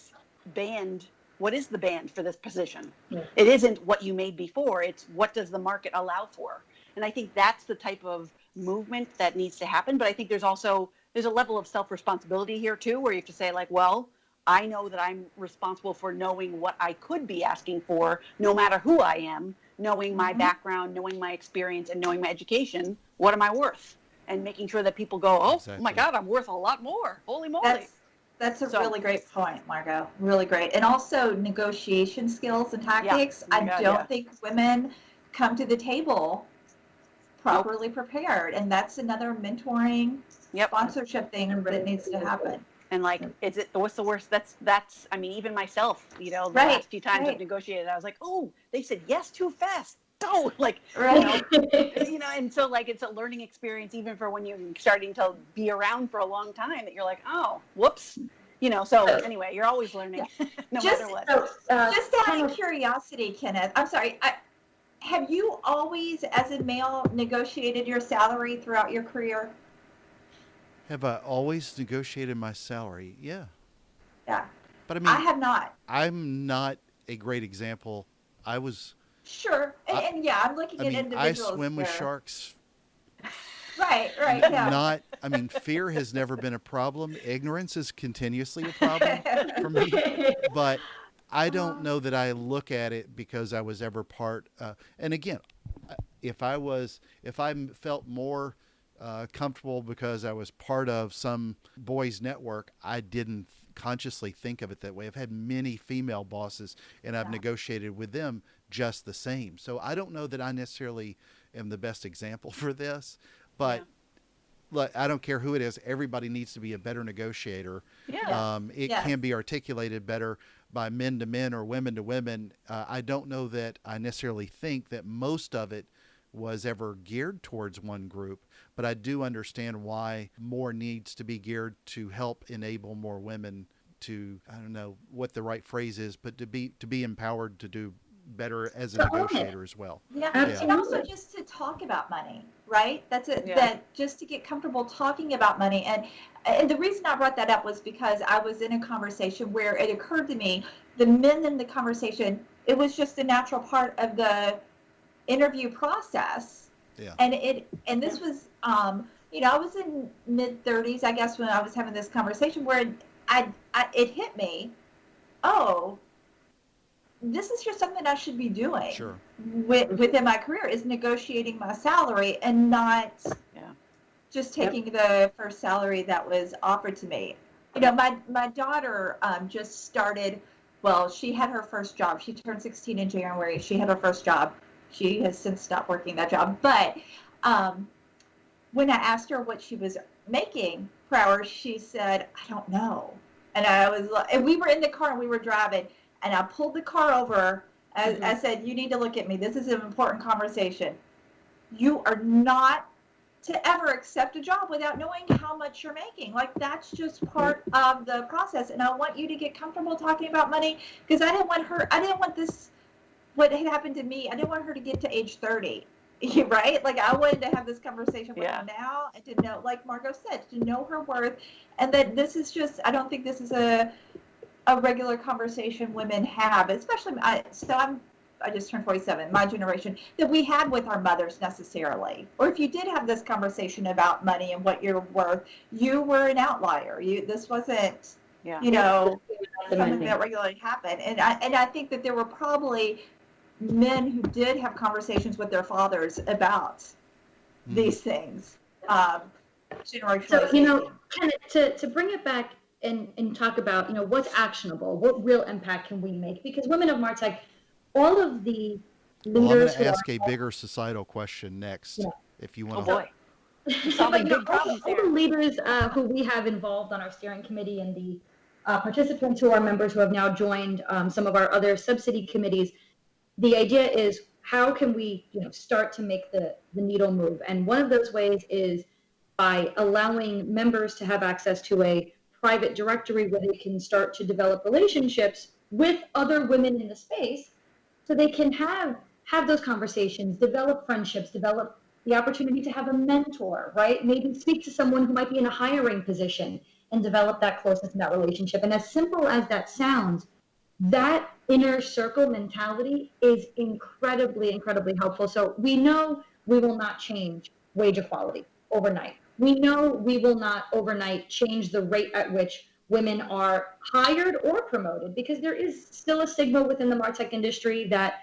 band for this position? Yeah. It isn't what you made before, it's what does the market allow for? And I think that's the type of movement that needs to happen. But I think there's a level of self-responsibility here too, where you have to say, like, well, I know that I'm responsible for knowing what I could be asking for, no matter who I am, knowing my background, knowing my experience, and knowing my education. What am I worth? And making sure that people go, oh, exactly. Oh my God, I'm worth a lot more. Holy moly. That's a So- really great point, Margaux. Really great. And also negotiation skills and tactics. Oh my I God, don't yeah. think women come to the table properly prepared. And that's another mentoring Yep. sponsorship thing that needs to happen. And like, what's the worst? That's, I mean, even myself, the Right, last few times right. I've negotiated, I was like, oh, they said yes too fast. Go, like, Right. and so like, it's a learning experience, even for when you're starting to be around for a long time, that you're like, oh, whoops, so anyway, you're always learning, no matter what. So, Just out kind of of- curiosity, Kenneth, I'm sorry, have you always, as a male, negotiated your salary throughout your career? Have I always negotiated my salary? Yeah. Yeah. But I I mean, have not. I'm not a great example. I was, Sure. And yeah, I'm looking I at mean, I individuals swim with here. sharks. Right, yeah. I mean, fear has never been a problem. Ignorance is continuously a problem for me. But I don't know that I look at it because I was ever part. And again, if I felt more comfortable because I was part of some boys' network, I didn't consciously think of it that way. I've had many female bosses, and I've negotiated with them just the same. So I don't know that I necessarily am the best example for this, but. Look, I don't care who it is. Everybody needs to be a better negotiator. Yeah. It can be articulated better by men to men or women to women. I don't know that I necessarily think that most of it was ever geared towards one group, but I do understand why more needs to be geared to help enable more women to, I don't know what the right phrase is, but to be empowered to do better as a negotiator as well. Yeah, Absolutely. and also just to talk about money, right? That's it. Yeah. That just to get comfortable talking about money, and the reason I brought that up was because I was in a conversation where it occurred to me the men in the conversation, it was just a natural part of the interview process. Yeah. And this was I was in mid-30s, I guess, when I was having this conversation where it hit me, oh, this is just something I should be doing. Sure. Within my career is negotiating my salary and not just taking the first salary that was offered to me. My daughter just started, well, she had her first job. She turned 16 in January. She had her first job. She has since stopped working that job. But when I asked her what she was making per hour, she said, I don't know. And and we were in the car and we were driving. And I pulled the car over. I said, you need to look at me. This is an important conversation. You are not to ever accept a job without knowing how much you're making. Like, that's just part of the process. And I want you to get comfortable talking about money because I didn't want this, what had happened to me, I didn't want her to get to age 30. Right? Like, I wanted to have this conversation with her now and to know, like Margaux said, to know her worth. And that this is just, I don't think this is a regular conversation women have, especially I just turned 47, my generation, that we had with our mothers necessarily. Or if you did have this conversation about money and what you're worth, you were an outlier. This wasn't, something that regularly happened. And I think that there were probably men who did have conversations with their fathers about these things. Generationally. So, Kenneth, to bring it back and talk about, what's actionable, what real impact can we make? Because women of MarTech, all of the leaders. Well, I'm going to ask a bigger societal question next, if you want to. Oh boy, solving big problems all there. the leaders who we have involved on our steering committee and the participants who are members who have now joined some of our other subsidy committees, the idea is how can we, start to make the needle move? And one of those ways is by allowing members to have access to a private directory where they can start to develop relationships with other women in the space so they can have those conversations, develop friendships, develop the opportunity to have a mentor, right? Maybe speak to someone who might be in a hiring position and develop that closeness and that relationship. And as simple as that sounds, that inner circle mentality is incredibly, incredibly helpful. So we know we will not change wage equality overnight. We know we will not overnight change the rate at which women are hired or promoted, because there is still a stigma within the MarTech industry that,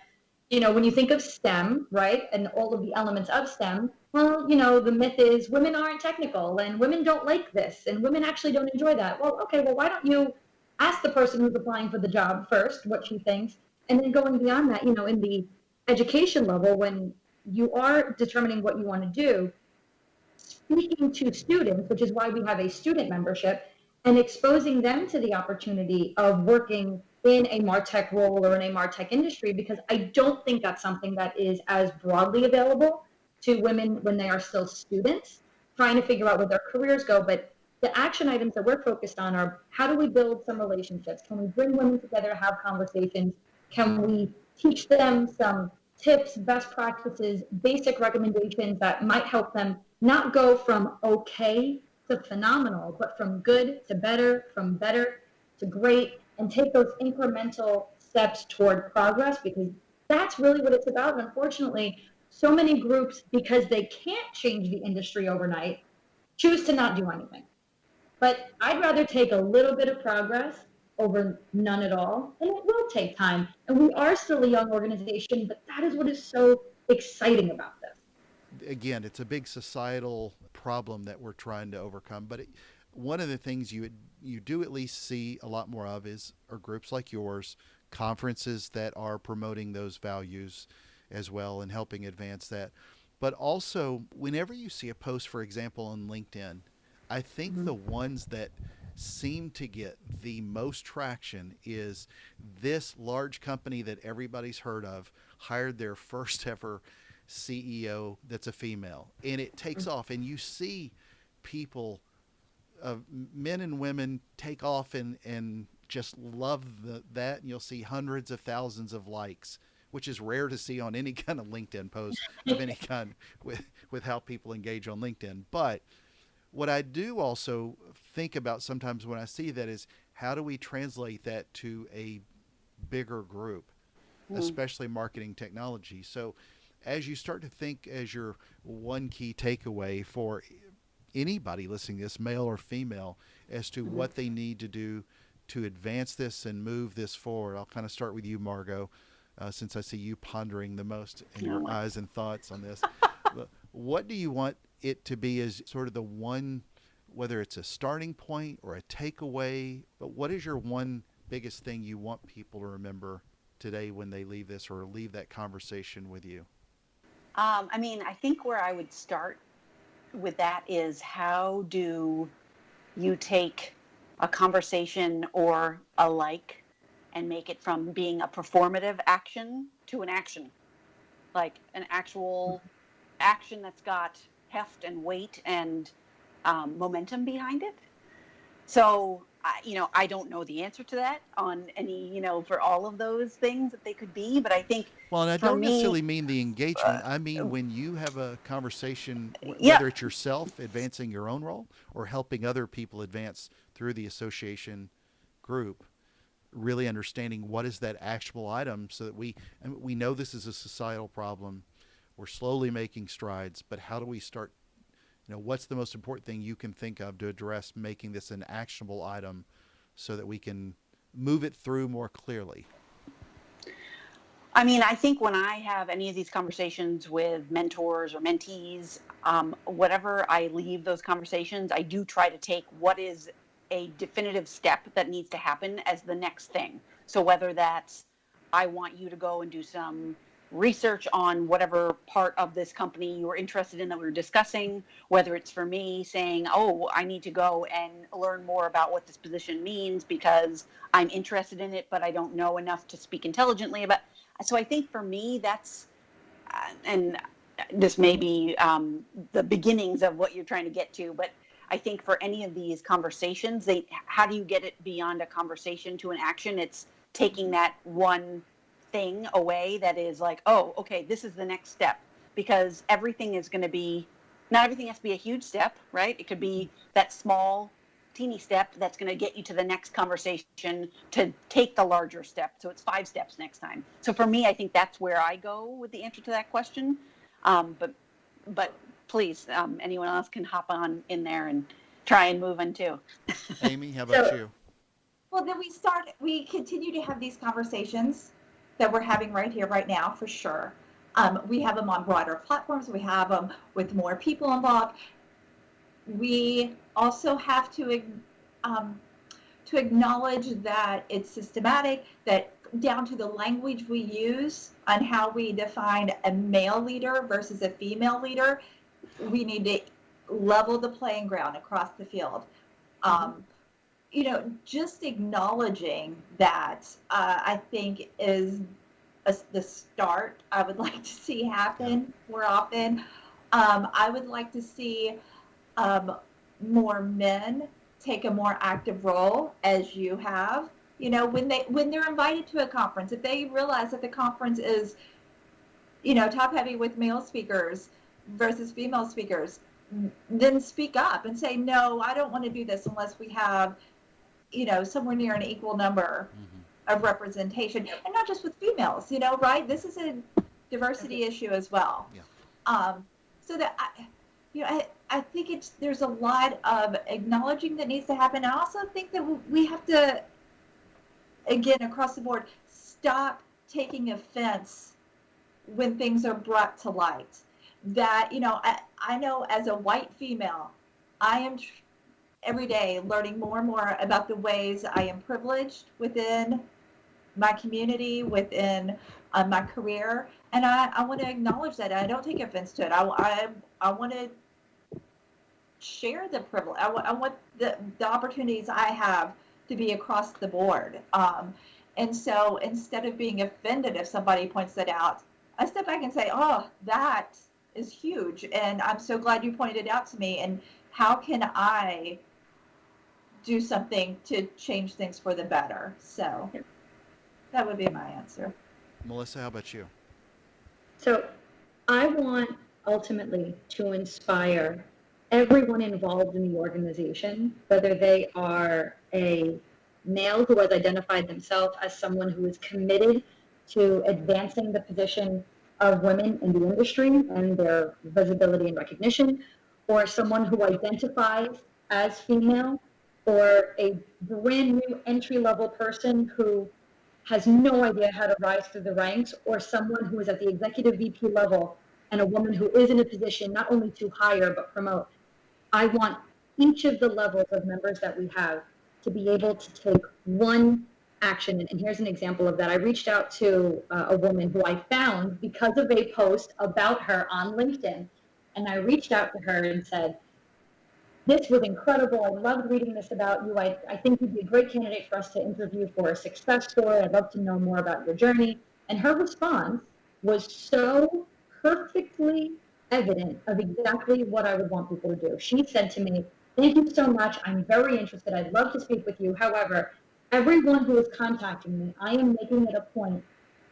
when you think of STEM, right, and all of the elements of STEM, well, the myth is women aren't technical and women don't like this and women actually don't enjoy that. Well, okay, well, why don't you ask the person who's applying for the job first what she thinks? And then going beyond that, in the education level, when you are determining what you want to do, speaking to students, which is why we have a student membership, and exposing them to the opportunity of working in a MarTech role or in a MarTech industry, because I don't think that's something that is as broadly available to women when they are still students, trying to figure out where their careers go. But the action items that we're focused on are, how do we build some relationships? Can we bring women together to have conversations? Can we teach them some tips, best practices, basic recommendations that might help them not go from okay to phenomenal, but from good to better, from better to great, and take those incremental steps toward progress, because that's really what it's about. And unfortunately, so many groups, because they can't change the industry overnight, choose to not do anything. But I'd rather take a little bit of progress over none at all, and it will take time. And we are still a young organization, but that is what is so exciting about this. Again, it's a big societal problem that we're trying to overcome. But one of the things you do at least see a lot more of are groups like yours, conferences that are promoting those values as well and helping advance that. But also, whenever you see a post, for example, on LinkedIn, I think the ones that seem to get the most traction is this large company that everybody's heard of hired their first ever CEO that's a female, and it takes off, and you see people, men and women, take off and just love that, and you'll see hundreds of thousands of likes, which is rare to see on any kind of LinkedIn post of any kind with how people engage on LinkedIn. But what I do also think about sometimes when I see that is, how do we translate that to a bigger group, especially marketing technology? So as you start to think as your one key takeaway for anybody listening to this, male or female, as to what they need to do to advance this and move this forward, I'll kind of start with you, Margaux, since I see you pondering the most in your eyes and thoughts on this. What do you want it to be as sort of the one, whether it's a starting point or a takeaway, but what is your one biggest thing you want people to remember today when they leave this or leave that conversation with you? I think where I would start with that is, how do you take a conversation or a like and make it from being a performative action to an action, like an actual action that's got heft and weight and momentum behind it. So, I don't know the answer to that on any, for all of those things that they could be, but I think, well, and I don't necessarily mean the engagement. I mean, when you have a conversation, whether it's yourself advancing your own role or helping other people advance through the association group, really understanding what is that actionable item, so that we know this is a societal problem. We're slowly making strides, but how do we start? What's the most important thing you can think of to address making this an actionable item so that we can move it through more clearly? I think when I have any of these conversations with mentors or mentees, whatever I leave those conversations, I do try to take what is a definitive step that needs to happen as the next thing. So whether that's, I want you to go and do some research on whatever part of this company you were interested in that we were discussing, whether it's for me saying, oh, I need to go and learn more about what this position means because I'm interested in it, but I don't know enough to speak intelligently about. So I think for me, that's, and this may be the beginnings of what you're trying to get to, but I think for any of these conversations, how do you get it beyond a conversation to an action? It's taking that one thing away that is like, oh, okay, this is the next step, because everything is going to be, not everything has to be a huge step, right? It could be that small, teeny step that's going to get you to the next conversation to take the larger step. So it's 5 steps next time. So for me, I think that's where I go with the answer to that question. But please, anyone else can hop on in there and try and move in too. Amy, how about you? Well, then we continue to have these conversations that we're having right here, right now, for sure. We have them on broader platforms. We have them with more people involved. We also have to acknowledge that it's systematic, that down to the language we use on how we define a male leader versus a female leader, we need to level the playing ground across the field. Just acknowledging that, I think is the start I would like to see happen more often. I would like to see more men take a more active role, as you have. When they're invited to a conference, if they realize that the conference is, top heavy with male speakers versus female speakers, then speak up and say, no, I don't want to do this unless we have, somewhere near an equal number of representation, and not just with females, right? This is a diversity issue as well. So that I think there's a lot of acknowledging that needs to happen. I also think that we have to, again, across the board, stop taking offense when things are brought to light. That, I know as a white female, I am every day learning more and more about the ways I am privileged within my community, within my career. And I want to acknowledge that. I don't take offense to it. I want to share the privilege. I want the opportunities I have to be across the board. And so instead of being offended if somebody points that out, I step back and say, oh, that is huge. And I'm so glad you pointed it out to me. And how can I do something to change things for the better? So that would be my answer. Melissa, how about you? So I want ultimately to inspire everyone involved in the organization, whether they are a male who has identified themselves as someone who is committed to advancing the position of women in the industry and their visibility and recognition, or someone who identifies as female, or a brand new entry-level person who has no idea how to rise through the ranks, or someone who is at the executive VP level and a woman who is in a position not only to hire but promote. I want each of the levels of members that we have to be able to take one action. And here's an example of that. I reached out to a woman who I found because of a post about her on LinkedIn. And I reached out to her and said, this was incredible. I loved reading this about you. I think you'd be a great candidate for us to interview for a success story. I'd love to know more about your journey. And her response was so perfectly evident of exactly what I would want people to do. She said to me, thank you so much. I'm very interested. I'd love to speak with you. However, everyone who is contacting me, I am making it a point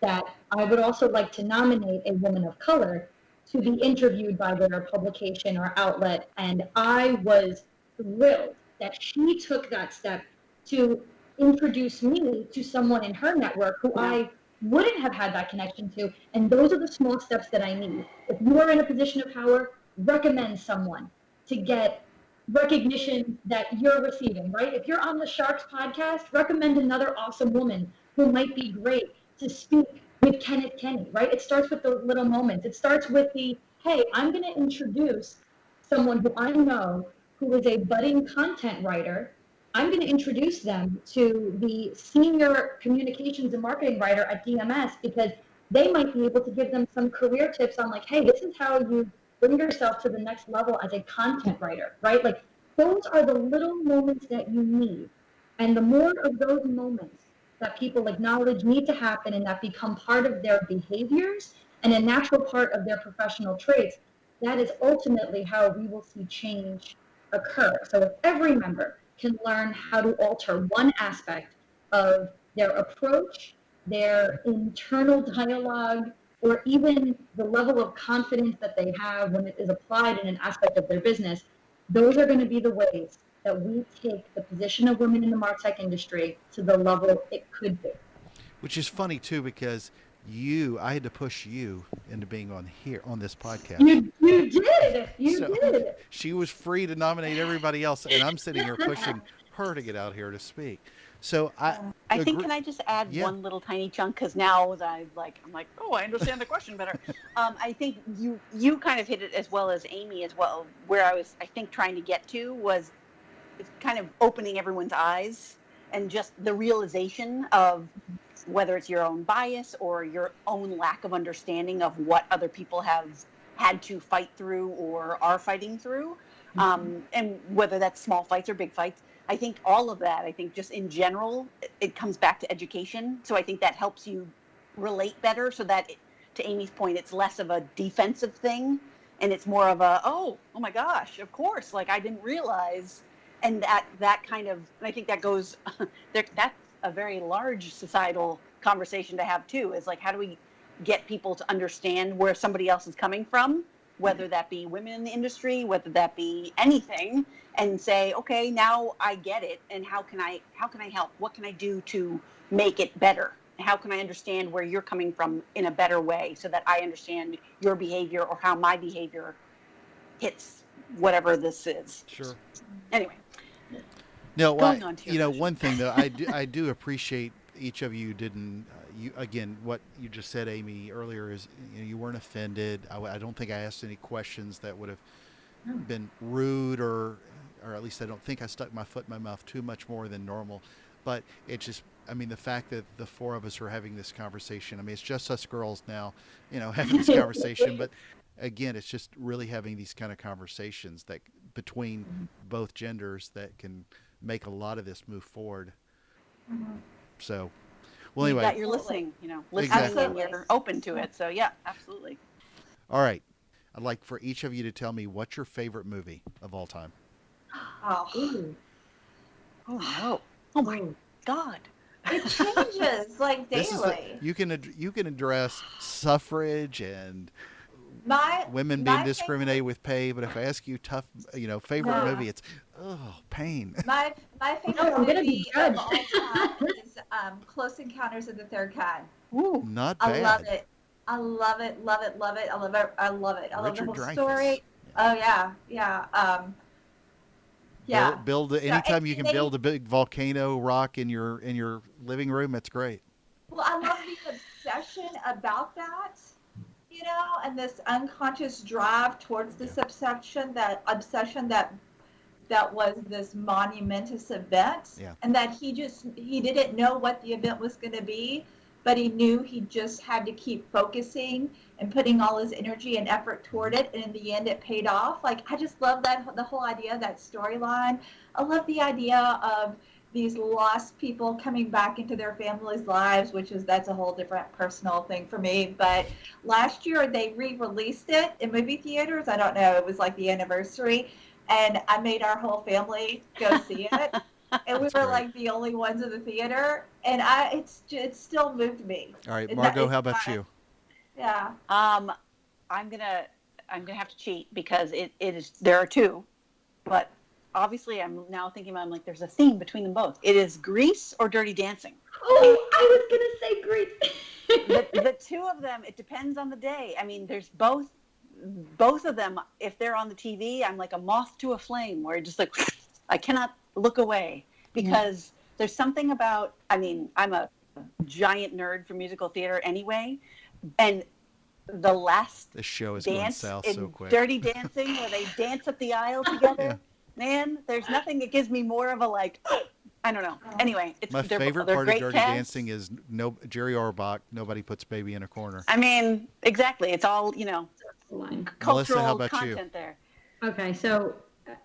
that I would also like to nominate a woman of color to be interviewed by their publication or outlet. And I was thrilled that she took that step to introduce me to someone in her network who I wouldn't have had that connection to. And those are the small steps that I need. If you are in a position of power, recommend someone to get recognition that you're receiving, right? If you're on the Sharks podcast, recommend another awesome woman who might be great to speak with Kenneth Kenny, right? It starts with the little moments. It starts with the, hey, I'm going to introduce someone who I know who is a budding content writer. I'm going to introduce them to the senior communications and marketing writer at DMS, because they might be able to give them some career tips on like, hey, this is how you bring yourself to the next level as a content writer, right? Like, those are the little moments that you need. And the more of those moments that people acknowledge need to happen and that become part of their behaviors and a natural part of their professional traits, that is ultimately how we will see change occur. So if every member can learn how to alter one aspect of their approach, their internal dialogue, or even the level of confidence that they have when it is applied in an aspect of their business, those are going to be the ways that we take the position of women in the MarTech industry to the level it could be. Which is funny too, because I had to push you into being on this podcast. You did. You did. She was free to nominate everybody else, and I'm sitting here pushing her to get out here to speak. So I think, can I just add one little tiny chunk? Because now I'm like, oh, I understand the question better. I think you kind of hit it as well as Amy as well. Where I was, I think, trying to get to was kind of opening everyone's eyes and just the realization of whether it's your own bias or your own lack of understanding of what other people have had to fight through or are fighting through, and whether that's small fights or big fights. I think all of that, I think just in general, it comes back to education. So I think that helps you relate better so that, to Amy's point, it's less of a defensive thing and it's more of a, oh my gosh, of course, like I didn't realize. And that kind of, and I think that goes, that's a very large societal conversation to have too, is like, how do we get people to understand where somebody else is coming from, whether that be women in the industry, whether that be anything, and say, okay, now I get it, and how can I help? What can I do to make it better? How can I understand where you're coming from in a better way so that I understand your behavior or how my behavior hits whatever this is. Sure. Anyway. No, one thing though, I do appreciate each of you didn't. You again, what you just said, Amy, earlier is you weren't offended. I don't think I asked any questions that would have been rude or at least I don't think I stuck my foot in my mouth too much more than normal. But it just, the fact that the four of us are having this conversation, it's just us girls now, having this conversation. But again, it's just really having these kind of conversations that between both genders that can make a lot of this move forward. So, well, anyway. That you're listening, listening Exactly. and you're open to it. So, yeah, absolutely. All right. I'd like for each of you to tell me what's your favorite movie of all time. Oh no! Oh my God! It changes like daily. You can address suffrage and women being my discriminated with pay, but if I ask you favorite movie, it's pain. My favorite movie of all time is Close Encounters of the Third Kind. Ooh, not bad. I love it. I love it. I love the whole Dreyfuss. story. Oh yeah. Yeah. Build anytime you can build a big volcano rock in your living room. It's great. Well, I love the obsession about that, and this unconscious drive towards this obsession that was this monumentous event, and that he didn't know what the event was going to be, but he knew he just had to keep focusing and putting all his energy and effort toward it, and in the end it paid off. Like, I just love the whole idea, that storyline. I love the idea of these lost people coming back into their families' lives, that's a whole different personal thing for me. But last year they re-released it in movie theaters. I don't know, it was like the anniversary, and I made our whole family go see it. And we were like the only ones in the theater, and it still moved me. All right, Margaux, how about you? Yeah. I'm gonna have to cheat because it is, there are two, but obviously I'm now thinking about, there's a theme between them both. It is Grease or Dirty Dancing. Oh, I was gonna say Grease. the two of them, it depends on the day. There's both of them. If they're on the TV, I'm like a moth to a flame, where just like I cannot look away, because there's something about, I'm a giant nerd for musical theater anyway, and the last this show is dance going south in so quick. Dirty Dancing, where they dance up the aisle together, man, there's nothing that gives me more of a I don't know. Anyway, my favorite part of Dirty cast. Dancing is Jerry Orbach. Nobody puts baby in a corner. Exactly. It's all cultural Melissa, how about content you? there. Okay, so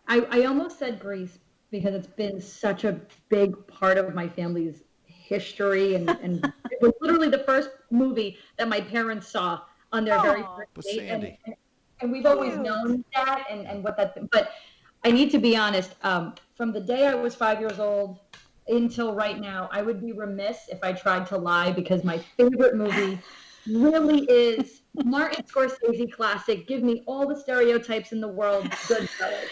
I almost said Grease because it's been such a big part of my family's history, and it was literally the first movie that my parents saw on their very first date, and we've always known that and what that. But I need to be honest. From the day I was 5 years old until right now, I would be remiss if I tried to lie, because my favorite movie really is Martin Scorsese classic. Give me all the stereotypes in the world. Goodfellas.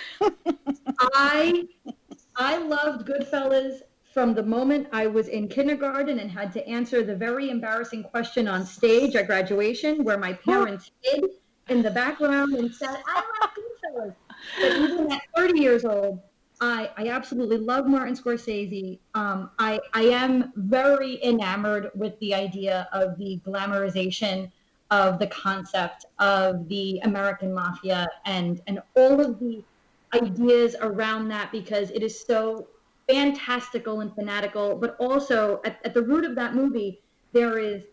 I loved Goodfellas from the moment I was in kindergarten and had to answer the very embarrassing question on stage at graduation, where my parents hid in the background and said, "I love Goodfellas." But even at 30 years old, I absolutely love Martin Scorsese. I am very enamored with the idea of the glamorization of the concept of the American mafia and all of the ideas around that, because it is so fantastical and fanatical. But also at the root of that movie, there is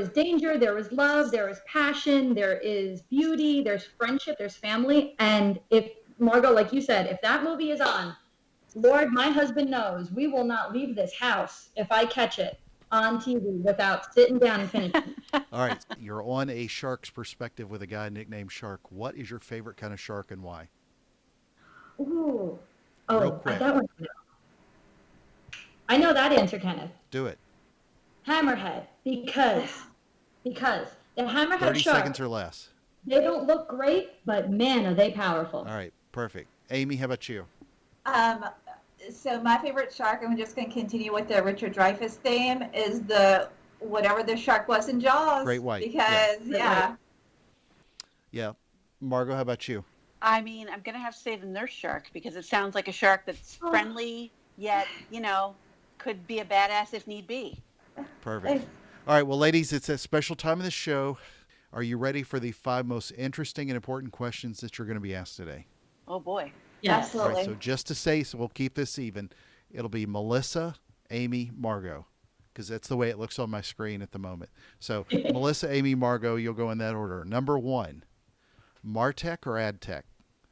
danger, there is love, there is passion, there is beauty, there's friendship, there's family. And if Margaux, like you said, if that movie is on, Lord, my husband knows we will not leave this house if I catch it on TV without sitting down and finishing. All right, you're on a shark's perspective with a guy nicknamed Shark. What is your favorite kind of shark and why? Ooh. Real Oh, quick. that one. I know that answer, Kenneth. Do it. Hammerhead, because the hammerhead 30 shark, seconds or less. they don't look great, but man, are they powerful. All right, perfect. Amy, how about you? So my favorite shark, I'm just going to continue with the Richard Dreyfuss theme, is the whatever the shark was in Jaws. Great white. Because, yeah. Yeah. Margaux, how about you? I mean, I'm going to have to say the nurse shark because it sounds like a shark that's friendly, yet, could be a badass if need be. Perfect. All right, well, ladies, it's a special time of the show. Are you ready for the 5 most interesting and important questions that you're going to be asked today? Oh, boy. Yes. Absolutely. All right, so just to say, so we'll keep this even. It'll be Melissa, Amy, Margaux, because that's the way it looks on my screen at the moment. So Melissa, Amy, Margaux, you'll go in that order. Number 1, MarTech or AdTech?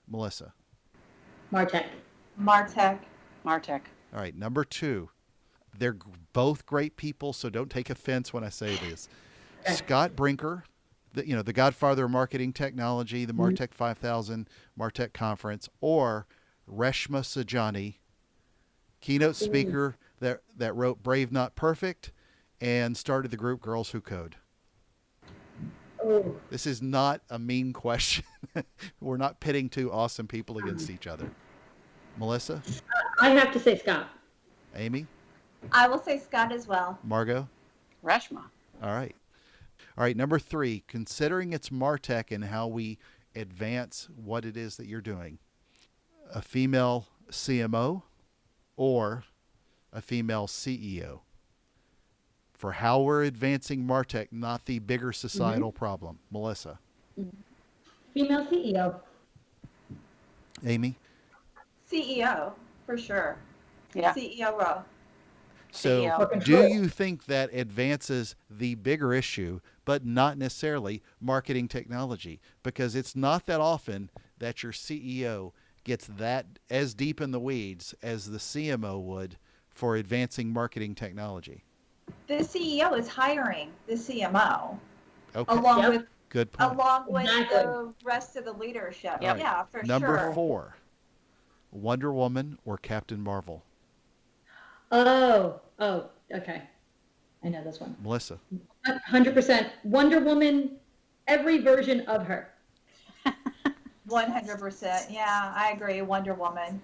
Melissa. MarTech. MarTech. MarTech. All right, number 2. They're both great people, so don't take offense when I say this. Okay. Scott Brinker, the godfather of marketing technology, the MarTech 5000, MarTech conference, or Reshma Sajani, keynote speaker that wrote Brave Not Perfect and started the group Girls Who Code. Oh, This is not a mean question. We're not pitting 2 awesome people against each other. Melissa? I have to say Scott. Amy? I will say Scott as well. Margaux? Reshma. All right. All right, number 3, considering it's MarTech and how we advance what it is that you're doing, a female CMO or a female CEO for how we're advancing MarTech, not the bigger societal problem. Melissa. Female CEO. Amy. CEO, for sure. Yeah. CEO role. So CEO. do you think that advances the bigger issue, but not necessarily marketing technology? Because it's not that often that your CEO gets that as deep in the weeds as the CMO would for advancing marketing technology. The CEO is hiring the CMO Okay, along Yep. with good point. Exactly. the rest of the leadership. Yep. Yeah, for Number sure. 4, Wonder Woman or Captain Marvel? Oh, okay. I know this one. Melissa. 100% Wonder Woman, every version of her. 100%. Yeah, I agree. Wonder Woman.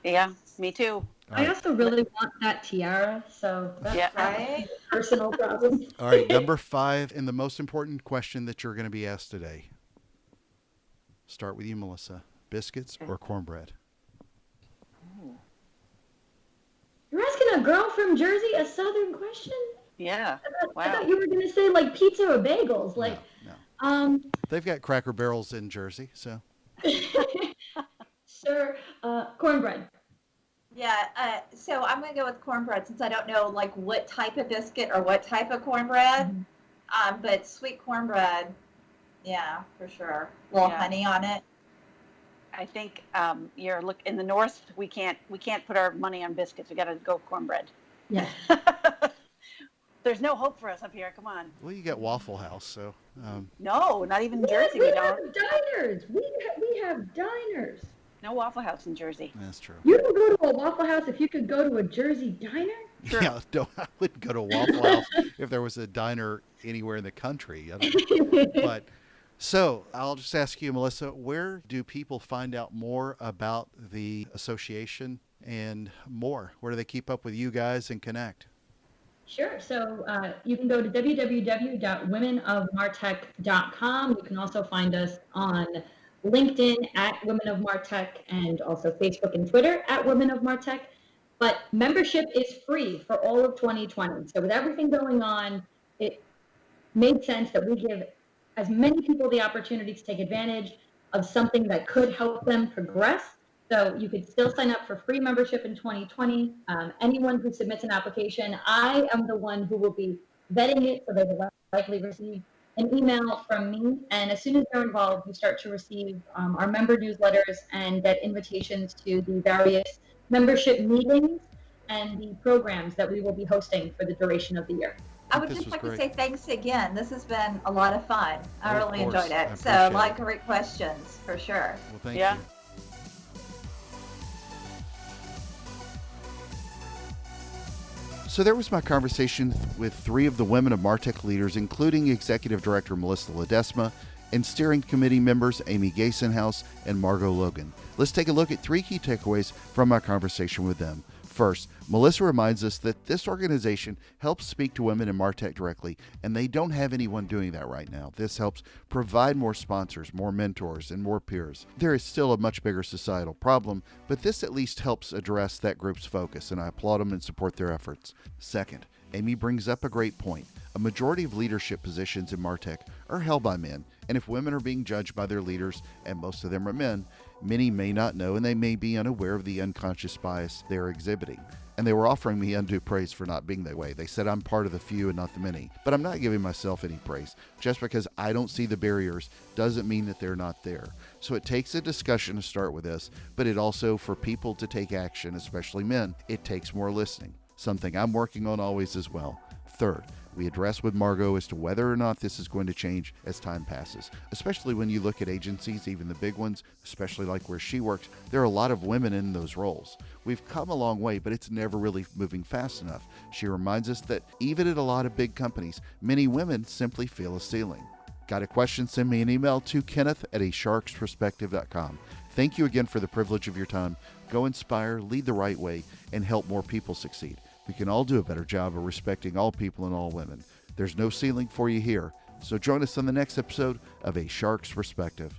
Yeah, me too. All I right. also really want that tiara, so that's Yeah. Right? a personal problem. All right, number 5, and the most important question that you're going to be asked today. Start with you, Melissa. Biscuits or cornbread? You're asking a girl from Jersey a Southern question? Yeah. I Wow. thought you were going to say like pizza or bagels. Like, No. They've got Cracker Barrels in Jersey, so. Sir, cornbread. Yeah, so I'm going to go with cornbread since I don't know like what type of biscuit or what type of cornbread. But sweet cornbread, yeah, for sure. A little Yeah. honey on it. I think in the north we can't put our money on biscuits. We got to go cornbread. Yeah. There's no hope for us up here. Come on. Well, you got Waffle House, so. No, not even Yes, Jersey. we We have don't. diners. We have diners. No Waffle House in Jersey. That's true. You don't go to a Waffle House if you could go to a Jersey diner? True. Yeah, I wouldn't go to a Waffle House if there was a diner anywhere in the country. I don't- But so I'll just ask you, Melissa, where do people find out more about the association and more? Where do they keep up with you guys and connect? Sure. So you can go to www.womenofmartech.com. You can also find us on LinkedIn at Women of MarTech, and also Facebook and Twitter at Women of MarTech. But membership is free for all of 2020. So with everything going on, it made sense that we give as many people the opportunity to take advantage of something that could help them progress. So you could still sign up for free membership in 2020. Anyone who submits an application, I am the one who will be vetting it, so they will likely receive an email from me. And as soon as they're involved, you start to receive our member newsletters and get invitations to the various membership meetings and the programs that we will be hosting for the duration of the year. I would just like to say thanks again. This has been a lot of fun. I really enjoyed it. So a lot of great questions for sure. Well, thank you. So there was my conversation with three of the Women of MarTech leaders, including Executive Director Melissa Ledesma and Steering Committee members Amy Gesenhues and Margaux Logan. Let's take a look at three key takeaways from my conversation with them. First, Melissa reminds us that this organization helps speak to women in MarTech directly, and they don't have anyone doing that right now. This helps provide more sponsors, more mentors, and more peers. There is still a much bigger societal problem, but this at least helps address that group's focus, and I applaud them and support their efforts. Second, Amy brings up a great point. A majority of leadership positions in MarTech are held by men, and if women are being judged by their leaders, and most of them are men, many may not know and they may be unaware of the unconscious bias they are exhibiting. And they were offering me undue praise for not being that way. They said I'm part of the few and not the many. But I'm not giving myself any praise. Just because I don't see the barriers doesn't mean that they're not there. So it takes a discussion to start with this, but it also, for people to take action, especially men, it takes more listening. Something I'm working on always as well. Third, we address with Margaux as to whether or not this is going to change as time passes, especially when you look at agencies, even the big ones, especially like where she works, there are a lot of women in those roles. We've come a long way, but it's never really moving fast enough. She reminds us that even at a lot of big companies, many women simply feel a ceiling. Got a question? Send me an email to kenneth@asharksperspective.com. Thank you again for the privilege of your time. Go inspire, lead the right way, and help more people succeed. We can all do a better job of respecting all people and all women. There's no ceiling for you here. So join us on the next episode of A Shark's Perspective.